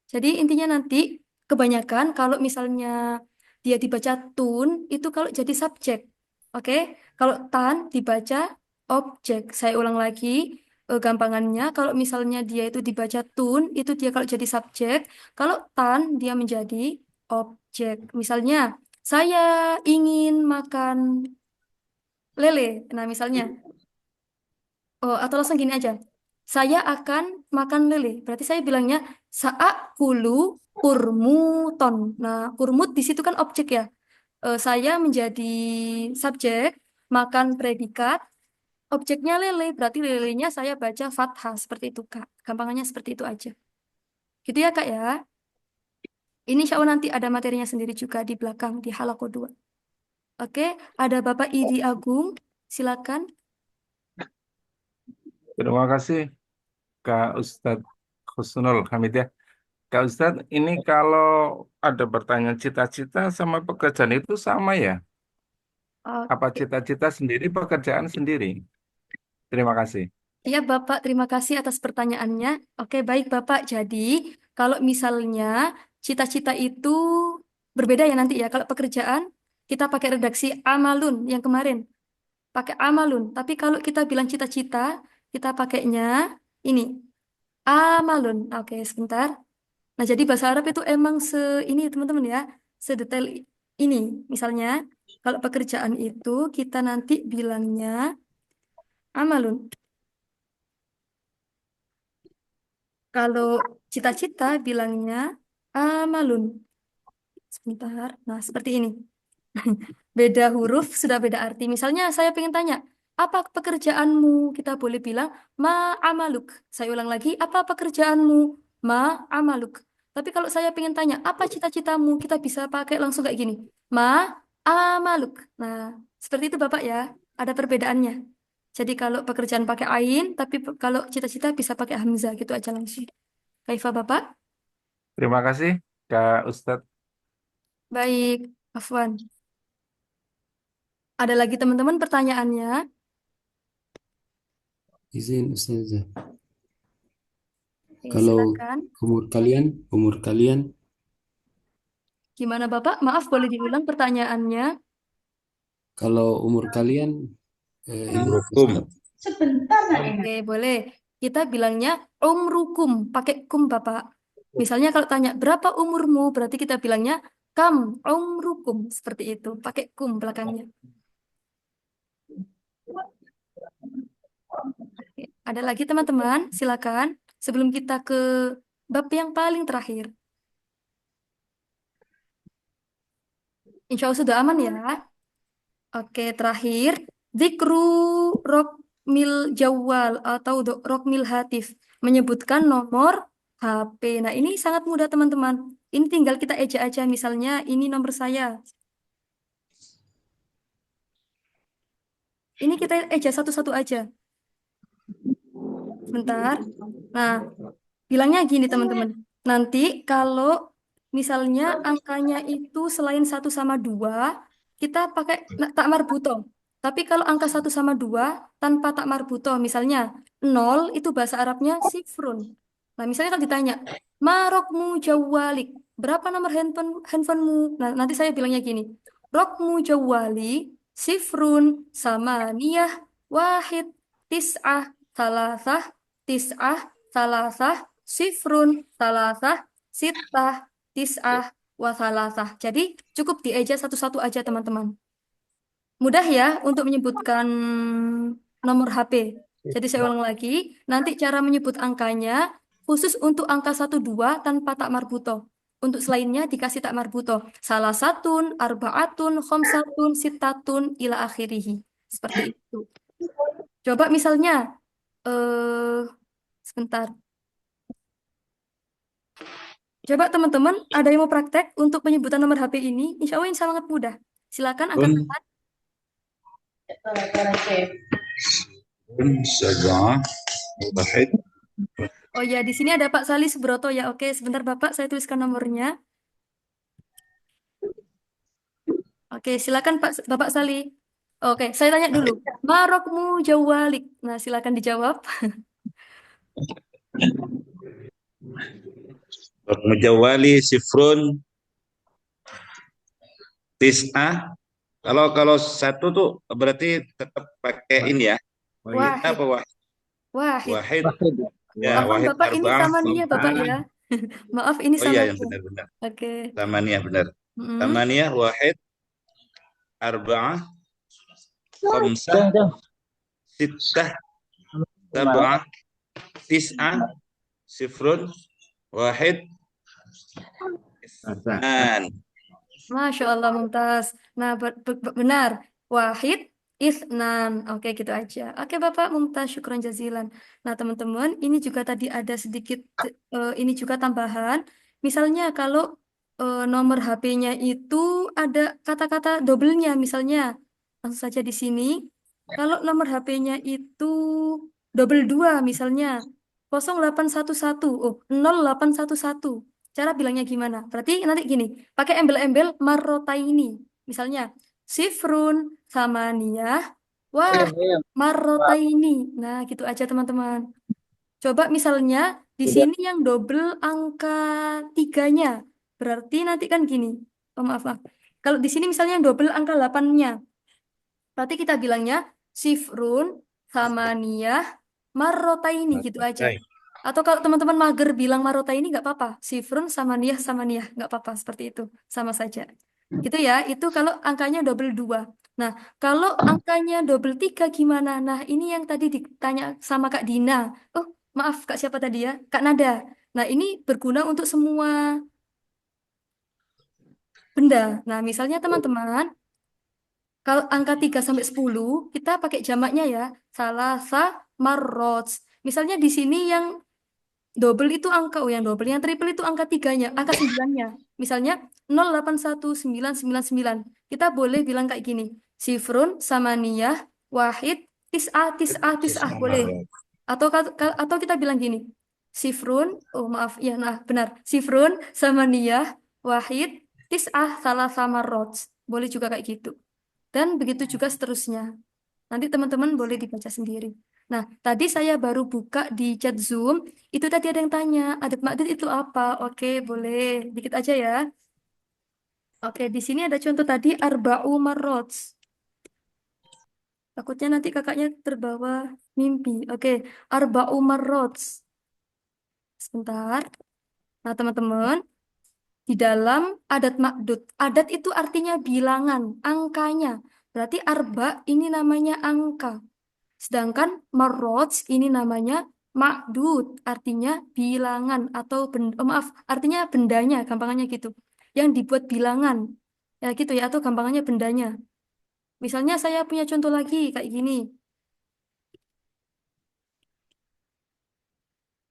Jadi intinya nanti kebanyakan kalau misalnya dia dibaca tun itu kalau jadi subjek. Oke? Kalau tan dibaca objek. Saya ulang lagi gampangannya kalau misalnya dia itu dibaca tun itu dia kalau jadi subjek, kalau tan dia menjadi objek. Misalnya saya ingin makan lele. Nah, misalnya oh, atau langsung gini aja. Saya akan makan lele. Berarti saya bilangnya saakulu kurmuton. Nah, kurmut di situ kan objek ya. Saya menjadi subjek, makan predikat, objeknya lele. Berarti lelenya saya baca fathah. Seperti itu, Kak. Gampangannya seperti itu aja. Gitu ya, Kak ya. Ini insya Allah nanti ada materinya sendiri juga di belakang, di halakoh 2. Oke, ada Bapak Idi Agung. Silakan. Terima kasih Kak Ustadz Husnul Hamid ya. Kak Ustadz, ini kalau ada pertanyaan cita-cita sama pekerjaan itu sama ya? Apa Oke. cita-cita sendiri, pekerjaan sendiri? Terima kasih. Iya, Bapak, terima kasih atas pertanyaannya. Oke, baik, Bapak. Jadi, kalau misalnya cita-cita itu berbeda ya nanti ya. Kalau pekerjaan, kita pakai redaksi amalun yang kemarin. Pakai amalun. Tapi kalau kita bilang cita-cita, kita pakainya ini, amalun. Oke, sebentar. Nah, jadi bahasa Arab itu emang ini, teman-teman ya. Sedetail ini. Misalnya, kalau pekerjaan itu, kita nanti bilangnya amalun. Kalau cita-cita bilangnya amalun. Sebentar. Nah, seperti ini. Beda huruf, sudah beda arti. Misalnya saya pengen tanya, apa pekerjaanmu? Kita boleh bilang ma amaluk. Saya ulang lagi, apa pekerjaanmu? Ma amaluk. Tapi kalau saya pengen tanya, apa cita-citamu? Kita bisa pakai langsung kayak gini. Ma amaluk. Nah, seperti itu Bapak ya. Ada perbedaannya. Jadi kalau pekerjaan pakai ain, tapi kalau cita-cita bisa pakai hamzah gitu aja langsung. Kaifa Bapak? Terima kasih Kak Ustadz. Baik, Afwan. Ada lagi teman-teman pertanyaannya? Izin Ustazah. Oke, Kalau silakan. umur kalian, Gimana Bapak? Maaf, boleh diulang pertanyaannya? kalau umur kalian ini Umrukum. Oke, boleh. Kita bilangnya umrukum, pakai kum Bapak. Misalnya kalau tanya berapa umurmu, berarti kita bilangnya kam umrukum, seperti itu, pakai kum belakangnya. Oke, ada lagi teman-teman, silakan. Sebelum kita ke bab yang paling terakhir. Insya Allah sudah aman ya. Oke, terakhir, Zikru Rokmil Jawal atau Rokmil Hatif, menyebutkan nomor HP. Nah, ini sangat mudah teman-teman. Ini tinggal kita eja aja, misalnya ini nomor saya. Ini kita eja satu-satu aja. Sebentar. Nah, bilangnya gini teman-teman. Nanti kalau misalnya angkanya itu selain 1 sama 2, kita pakai tak marbuto. Tapi kalau angka 1 sama 2 tanpa tak marbuto, misalnya 0 itu bahasa Arabnya sifrun. Nah, misalnya kalau ditanya, marokmu jawalik, berapa nomor handphonemu? Nah, nanti saya bilangnya gini, rokmu jawali sifrun, samaniyah, wahid, tis'ah, salasah, tis'ah, salasah, sifrun, salasah, sittah, tis'ah, wa salasah. Jadi cukup dieja satu-satu aja teman-teman. Mudah ya untuk menyebutkan nomor HP. Jadi saya ulang lagi, nanti cara menyebut angkanya khusus untuk angka 12 tanpa tak marbuto. Untuk selainnya dikasih tak marbuto. Salah satun, arbaatun, khomsatun, sitatun, ila akhirihi. Seperti itu. Coba misalnya, sebentar. Coba teman-teman, ada yang mau praktek untuk penyebutan nomor HP ini? Insya Allah ini sangat mudah. Silakan angkat Kun, tangan. kun, sab'ah, wahid. Oh ya, di sini ada Pak Salih Subroto ya. Oke, sebentar Bapak, saya tuliskan nomornya. Oke, silakan Bapak Salih. Oke, saya tanya dulu. Marokmu jawalik. Nah, silakan dijawab. Mujawali sifrun tis'ah. Kalau satu tuh berarti tetap pakai ini ya. Wahid, Apa wahid? wahid. Wahid. Wahid. Ya, Afwan wahid Bapak, ini arba'ah. samaniyah Bapak ya. Maaf, ini Oh iya, yang samaniyah. benar-benar. Oke. Tamaniyah benar. Mm-mm. Tamaniyah, wahid, arba'ah, khamsah, sittah, sab'ah, tis'ah, sifrun, wahid, isnan. Masya Allah, Mumtaz. Nah, benar. Wahid, isnan. Oke, gitu aja. Oke, Bapak Mumtaz, syukron jazilan. Nah, teman-teman, ini juga tadi ada sedikit, ini juga tambahan. Misalnya kalau nomor HP-nya itu ada kata-kata double-nya, misalnya. Langsung saja di sini. Kalau nomor HP-nya itu double 2, misalnya. 0811, 0811. Cara bilangnya gimana? Berarti nanti gini, pakai embel-embel marrotaini. Misalnya, sifrun, samaniyah, wah, marrotaini. Nah, gitu aja teman-teman. Coba misalnya, di sini yang double angka 3-nya. Berarti nanti kan gini. Oh, maaf, maaf. Kalau di sini misalnya yang double angka 8-nya. Berarti kita bilangnya sifrun, samaniyah, marrotaini. Gitu aja. Atau kalau teman-teman mager bilang marota ini nggak apa-apa. Sifrun sama niyah nggak apa-apa. Seperti itu. Sama saja. Gitu ya. Itu kalau angkanya double 2. Nah, kalau angkanya double 3 gimana? Nah, ini yang tadi ditanya sama Kak Dina. Oh, maaf Kak siapa tadi ya? Kak Nada. Nah, ini berguna untuk semua benda. Nah, misalnya teman-teman, kalau angka 3 sampai 10 kita pakai jamaknya ya. Salasa marrots. Misalnya di sini yang double itu angka, oh yang double, yang triple itu angka 3-nya, angka 9-nya. Misalnya 081999. Kita boleh bilang kayak gini. Sifrun, samaniyah, wahid, tis'ah, tis'ah, tis'ah. Boleh. Atau kita bilang gini. Sifrun, oh maaf, ya nah benar. Sifrun, samaniyah, wahid, tis'ah, salah sama rots. Boleh juga kayak gitu. Dan begitu juga seterusnya. Nanti teman-teman boleh dibaca sendiri. Nah, tadi saya baru buka di chat Zoom. Itu tadi ada yang tanya, adat makdud itu apa? Oke, boleh. Dikit aja ya. Oke, di sini ada contoh tadi arba'u marrots. Takutnya nanti kakaknya terbawa mimpi. Oke, arba'u marrots. Sebentar. Nah, teman-teman, di dalam adat makdud. Adat itu artinya bilangan, angkanya. Berarti arba ini namanya angka. Sedangkan marrots ini namanya makdud, artinya bilangan atau maaf, artinya bendanya, gampangannya gitu. Yang dibuat bilangan. Ya gitu ya, atau gampangannya bendanya. Misalnya saya punya contoh lagi kayak gini.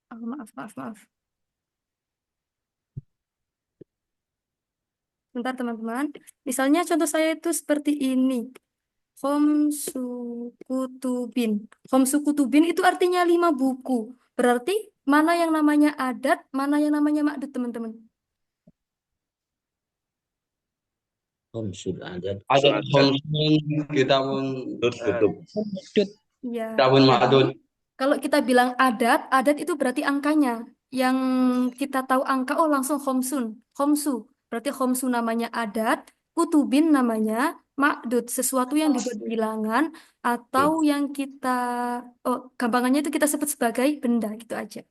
Oh, maaf, maaf, maaf. Bentar teman-teman. Misalnya contoh saya itu seperti ini. Khomsu kutubin. Khomsu kutubin itu artinya 5 buku. Berarti mana yang namanya adat, mana yang namanya makdud, teman-teman? Adat Adat. kitabun Kutub. Iya. kitabun Jadi, ma'dud. kalau kita bilang adat, adat itu berarti angkanya. Yang kita tahu angka, oh langsung khomsun. Khomsu. Berarti khomsu namanya adat, kutubin namanya makdud, sesuatu yang dibuat bilangan atau yang kita, oh, gampangannya itu kita sebut sebagai benda gitu aja.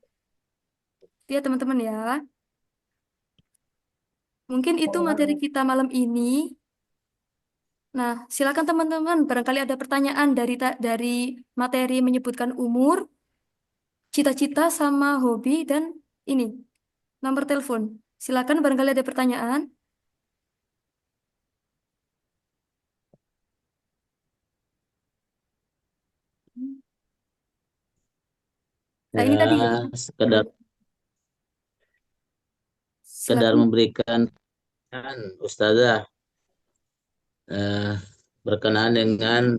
Itu ya teman-teman ya. Mungkin itu materi kita malam ini. Nah, silakan teman-teman, barangkali ada pertanyaan dari materi menyebutkan umur, cita-cita sama hobi dan ini nomor telepon. Silakan barangkali ada pertanyaan. Nah, ini tadi. Ya, sekedar Silakan. memberikan Ustazah eh, berkenaan dengan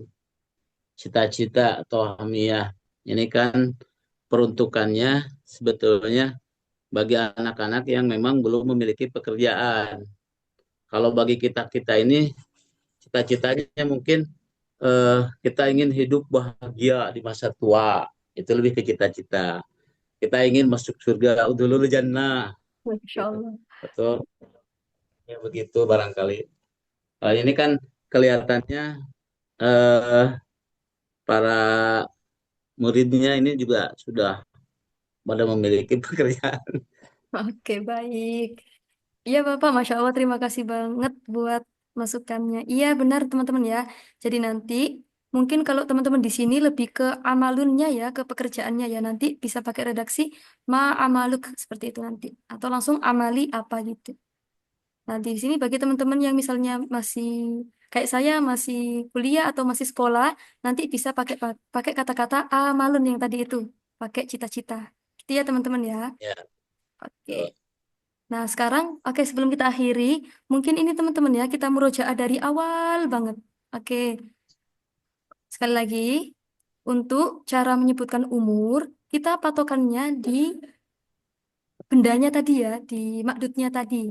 cita-cita atau hamiyah. Ini kan peruntukannya sebetulnya bagi anak-anak yang memang belum memiliki pekerjaan. Kalau bagi kita-kita ini cita-citanya mungkin kita ingin hidup bahagia di masa tua. Itu lebih ke cita-cita. Kita ingin masuk surga, udhulul jannah. Masya Allah. Betul. Ya begitu barangkali. Ini kan kelihatannya eh, para muridnya ini juga sudah pada memiliki pekerjaan. Oke, baik. Iya, Bapak. Masya Allah, terima kasih banget buat masukannya. Iya, benar, teman-teman ya. Jadi nanti, mungkin kalau teman-teman di sini lebih ke amalunnya ya, ke pekerjaannya ya. Nanti bisa pakai redaksi ma amaluk, seperti itu nanti. Atau langsung amali apa gitu. Nah, di sini bagi teman-teman yang misalnya masih, kayak saya, masih kuliah atau masih sekolah, nanti bisa pakai kata-kata amalun yang tadi itu. Pakai cita-cita. Gitu ya, teman-teman ya. Ya, Oke. Nah, sekarang, oke, sebelum kita akhiri, mungkin ini teman-teman ya, kita murojaah dari awal banget. Oke, sekali lagi, untuk cara menyebutkan umur, kita patokannya di bendanya tadi ya, di makdudnya tadi.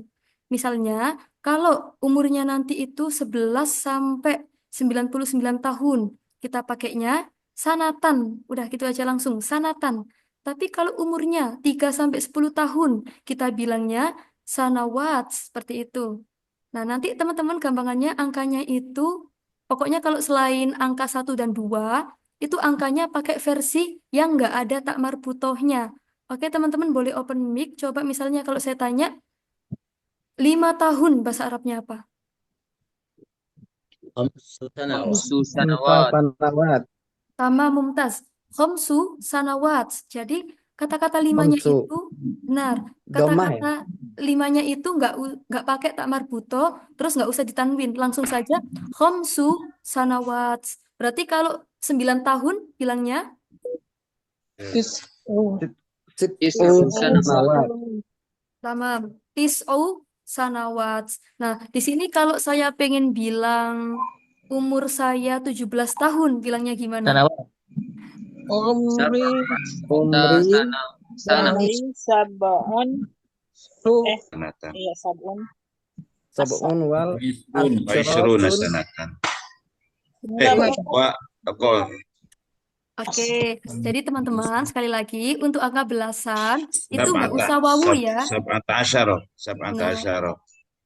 Misalnya, kalau umurnya nanti itu 11 sampai 99 tahun, kita pakainya sanatan. Udah gitu aja langsung, sanatan. Tapi kalau umurnya 3 sampai 10 tahun, kita bilangnya sanawat, seperti itu. Nah, nanti teman-teman gampangannya angkanya itu, pokoknya kalau selain angka 1 dan 2, itu angkanya pakai versi yang nggak ada tak marbutohnya. Oke, teman-teman boleh open mic. Coba misalnya kalau saya tanya, 5 tahun bahasa Arabnya apa? Khamsu sanawat. Tama mumtaz. Khomsu sanawat. Jadi kata-kata limanya itu benar. Kata-kata limanya itu nggak pakai tak marbuto, terus nggak usah ditanwin. Langsung saja khomsu sanawat. Berarti kalau 9 tahun bilangnya Tis'u sanawat. tamam. Tis'u sanawat. Nah, di sini kalau saya pengen bilang umur saya 17 tahun, bilangnya gimana? Sanawat. Umri sab'un Sanatan. iya sab'un wal Wa isruna sanatan. Wa Oke, jadi teman-teman sekali lagi untuk angka belasan itu nggak usah wawu ya. sab'ata asyara. Sab'ata Nah, asyara.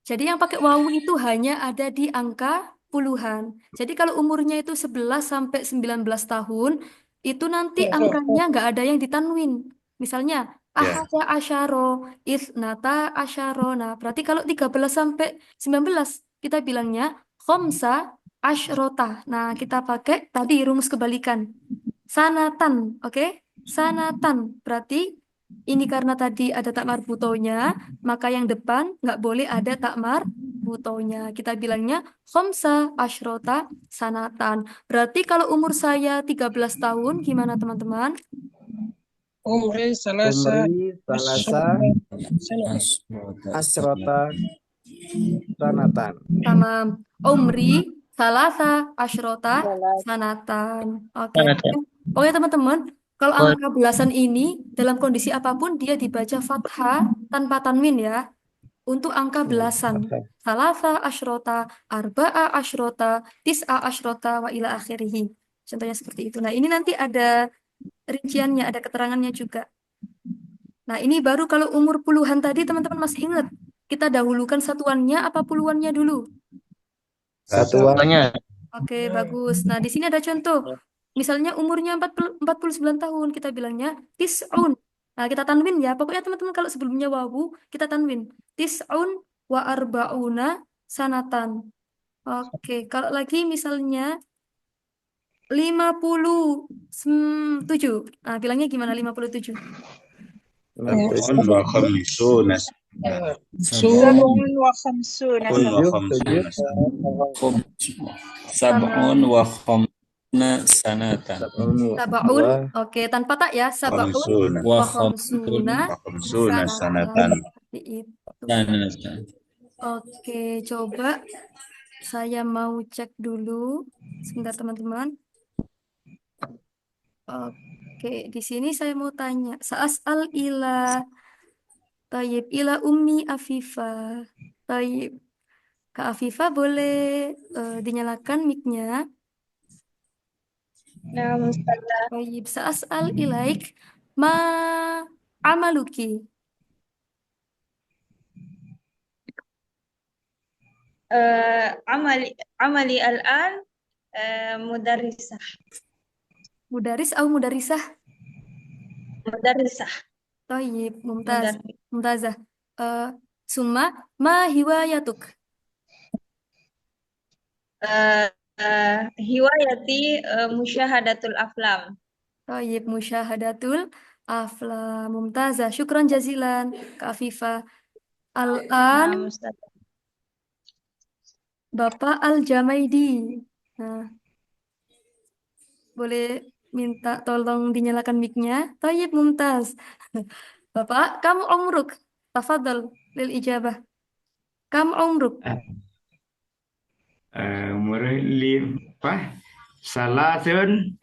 jadi yang pakai wawu itu hanya ada di angka puluhan. Jadi kalau umurnya itu 11 sampai 19 tahun, itu nanti angkanya nggak ada yang ditanwin. Misalnya, Ya. ahada asyaro, isnata asyaro. Nah, berarti kalau 13 sampai 19, kita bilangnya khomsa asyrota. Nah, kita pakai tadi rumus kebalikan. Sanatan, oke? Sanatan. Berarti ini karena tadi ada tak marbutonya, maka yang depan nggak boleh ada tak marbutonya. Kita bilangnya khomsa ashrota sanatan. Berarti kalau umur saya 13 tahun, gimana teman-teman? umri salasa asrota sanatan. Tamam. Umri salasa ashrota sanatan. Oke. Oke teman-teman, kalau angka belasan ini dalam kondisi apapun dia dibaca fathah tanpa tanwin ya. Untuk angka belasan. Salasa ashrota, arba'a ashrota, tis'a ashrota, wa ila akhirih. Contohnya seperti itu. Nah, ini nanti ada rinciannya, ada keterangannya juga. Nah, ini baru kalau umur puluhan tadi teman-teman masih ingat. Kita dahulukan satuannya apa puluhannya dulu? Satuan. Oke, bagus. Nah, di sini ada contoh. Misalnya umurnya 49 tahun, kita bilangnya tis'un. Nah, kita tanwin ya. Pokoknya teman-teman kalau sebelumnya wawu, kita tanwin. Tis'un wa arba'una sanatan. Oke, kalau lagi misalnya 57. Nah, bilangnya gimana 57? Sab'un wa khamsuna Sab'un wa khamsuna Tujuh. Sab'un wa khamsuna sanatan. Sabaun, oke, tanpa tak ya. Sabaun khamsuna wa khamsuna wa khamsuna sanatan. sanatan. Seperti itu. Sanatan. Oke, coba saya mau cek dulu. Sebentar teman-teman. Oke, di sini saya mau tanya. Sa'as'al ila Tayyib ila ummi Afifa. Tayyib. Kak Afifa boleh dinyalakan mic-nya. Nah, Ustazah. Tayyib sa'as'al ilaik ma amaluki. عملي الآن مدرسة Mudaris atau mudarisah? مدرسة Tayyib, mumtaz. مدرسة Mumtazah. Summa ma hiwayatuk. هوايتي مشاهدة الأفلام. Tayyib, musyahadatul aflam. Mumtazah. Syukran jazilan, Kak Afifa. Al-an نعم أستاذ. Bapak Al-Jamaidi. Nah, boleh minta tolong dinyalakan mic-nya. Tayyib Mumtaz. Bapak, kamu umruk. Tafadhal lil ijabah. Kamu umruk. Umur apa? Salasun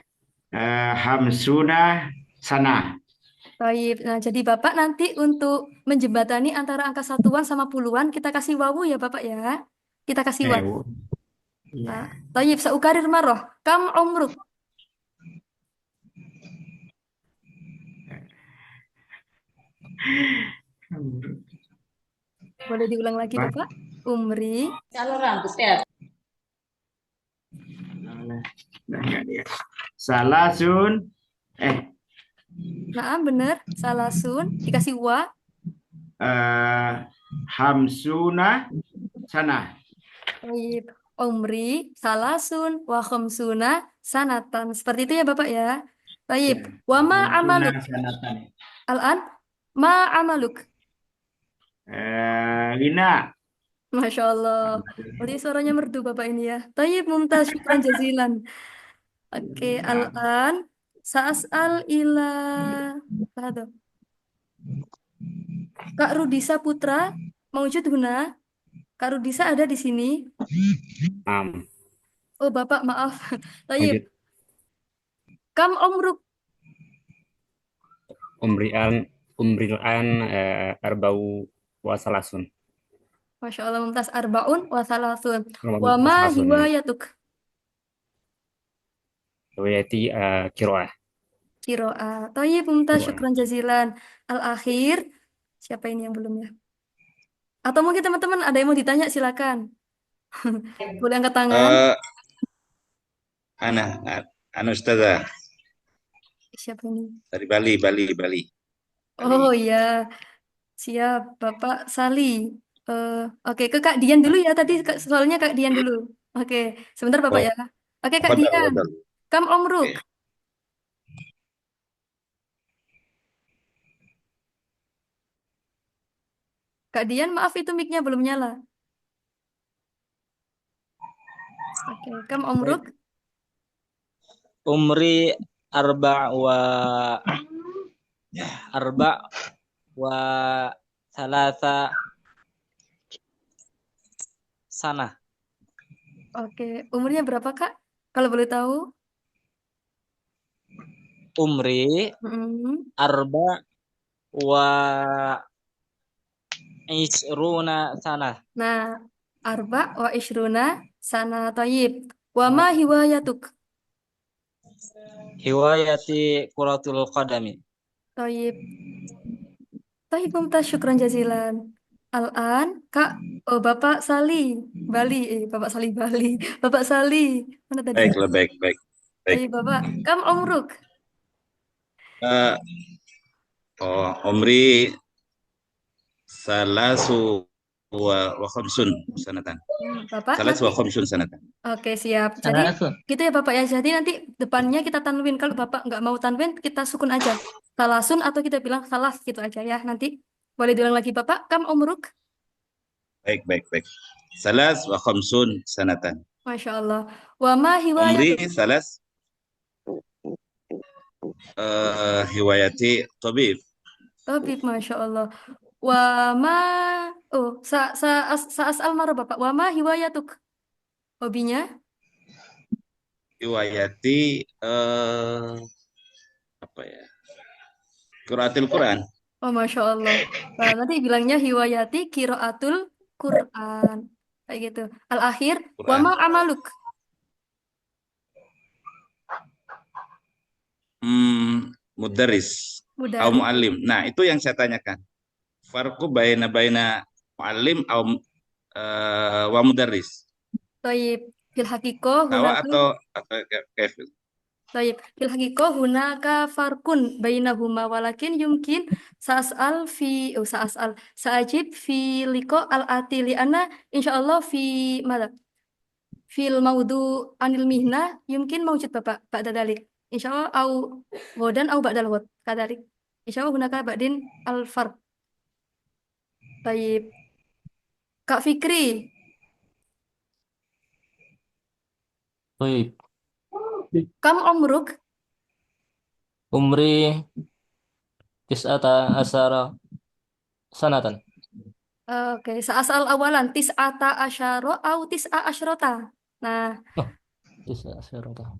hamsuna sana. Tayyib. Nah, jadi Bapak nanti untuk menjembatani antara angka satuan sama puluhan, kita kasih wawu ya Bapak ya. Kita kasih wawu. Nah, Tayyib, saukarir marroh. Kamu umruk. Boleh diulang lagi Bapak? Umri. Salasun Nah, bener. Salasun. Dikasih wa. hamsuna sana. Tayyib. Umri. Salasun. Wa khamsuna sanatan. Seperti itu ya Bapak ya. Tayyib. Wa ma amaluk. Sanatan. Al-an. Ma amaluk. Lina. Masya Allah. Berarti suaranya merdu Bapak ini ya. Tayyib Mumtaz. Syukran jazilan. Oke. Al-an. Sa'as'al ila. Tahaduh. Kak Rudisa Putra. Maujud huna. Kak Rudisa ada di sini. Oh Bapak maaf. Tayyib. Kam umruk. Umri'an arba'u wa salasun. Masya Allah Mumtaz. Arbaun wa salasun. Wa ma hiwayatuk. Riwayati qiraah. Kiro'a. Tayyib Mumtaz. Syukran jazilan. Al-akhir. Siapa ini yang belum ya? Atau mungkin teman-teman ada yang mau ditanya silakan. Boleh angkat tangan. Ana Ustazah Siapa ini? dari Bali. Oh iya. Siap Bapak Sali. Oke, ke Kak Dian dulu ya tadi soalnya Kak Dian dulu. Oke, sebentar Bapak ya. Oke Kak Dian. Kam umruk. Kak Dian, maaf itu mic-nya belum nyala. Oke, kam umruk. Umri arba wa salasa sana. Oke, umurnya berapa Kak? Kalau boleh tahu. Umri arba wa isruna sana. Nah, arba wa ishruna sana tayyib. Wa ma hiwayatuk. Hiwayati kuratul qadami. Tayyib. Tayyib Mumtaz, syukran jazilan. Al-an, Kak, oh Bapak Sali, Bali, Bapak Sali Bali, Bapak Sali, mana tadi? Baiklah, baik, baik. Baik. Ayo Bapak, kam umruk. Eh, Omri salasu wa khamsun sanatan. Bapak Salasu nanti, wa khamsun sanatan. oke siap. Jadi gitu ya Bapak ya. Jadi nanti depannya kita tanwin. Kalau Bapak nggak mau tanwin, kita sukun aja. Salasun atau kita bilang salas gitu aja ya. Nanti boleh diulang lagi Bapak. Kam umruk? Baik, baik, baik. Salas wa khamsun sanatan. Masya Allah. Wa ma Omri hiwayatuk? salas hiwayati tabib. Tabib, Masya Allah. Wa ma, oh, as'al marah Bapak. Wa ma hiwayatuk? Hobinya? Hiwayati apa ya? Qiraatil Quran. Oh, Masya Allah. Nah, nanti bilangnya hiwayati kiraatul Quran. Kayak gitu. Al-akhir, wa Quran. ma amaluk? Mudaris au Mudaris. muallim. Nah, itu yang saya tanyakan. Farqu baina muallim au wa mudarris. Taib. Fil hakikoh Sawa hunaka. atau kayak Taib. Fil hakikoh hunaka farkun bainahuma walakin yumkin sa'ajib fi liko al-ati li'anna insyaallah fi mada fil maudu anil mihna yumkin maujud Bapak ba'da dalik. Insyaallah au godan au ba'dal ghad kadalik. Insyaallah hunaka ba'din al-farq. Taib. Kak Fikri, Baik. kam umruk? Umri tis'ata asyara sanatan. Oke, sa'asal awalan tis'ata asyara au tis'a asyrota. Nah, Oh, tis'a asyarata.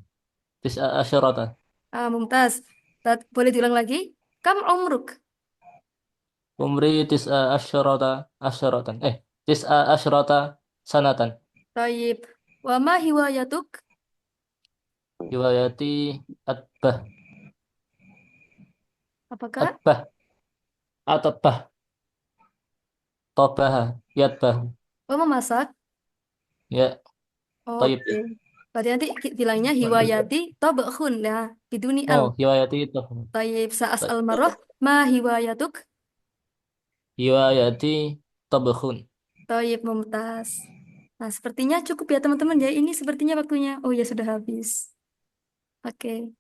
Tis'a asyarata. mumtaz. Boleh diulang lagi? Kam umruk? Umri tis'a asyarata asyaratan. Tis'a asyarata sanatan. Taib. Wa ma hiwayatuk? Hiwayati atbah. Apakah? Atbah. Atbah. Tobaha. Yatbah. Oh, memasak? Ya. Taib. Oke. Berarti nanti bilangnya hiwayati tobakhun ya, biduni al. Oh, hiwayati itu. Taib. Sa'asal marah. Ma hiwayatuk? Hiwayati tabakhun. Taib, mumtaz. Nah, sepertinya cukup ya teman-teman ya. Ini sepertinya waktunya. Oh ya, sudah habis. Oke.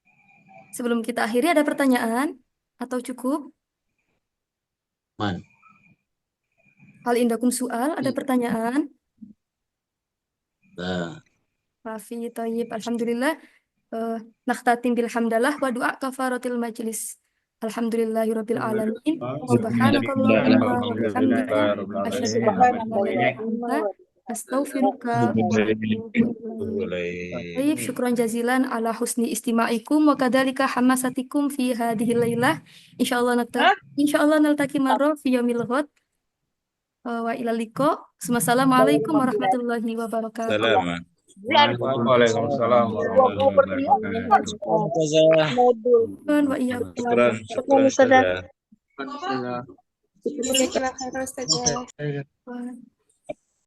Sebelum kita akhiri ada pertanyaan atau cukup? Man. Hal indakum soal, ada pertanyaan? Nah, Rafi, Tayyib, Alhamdulillah. Nakhtatim bilhamdalah wa du'a kafaratil majlis. Alhamdulillahirabbil alamin. Subhanakallahumma wa bihamdika asyhadu an la ilaha illa anta astaghfiruka wa atubu ilaik. Baik, syukran jazilan ala husni istima'ikum wa kadzalika hamasatikum fi hadhil lailah. Insyaallah naltaqi marra fi yaumil ghad. Wa ilal liqa. Assalamualaikum warahmatullahi wabarakatuh. Salaman. Waalaikumsalam warahmatullahi wabarakatuh. Modul. Wa iyyakum. Syukran. Ustazah. Ustazah. Jazakallah khairan, Ustazah.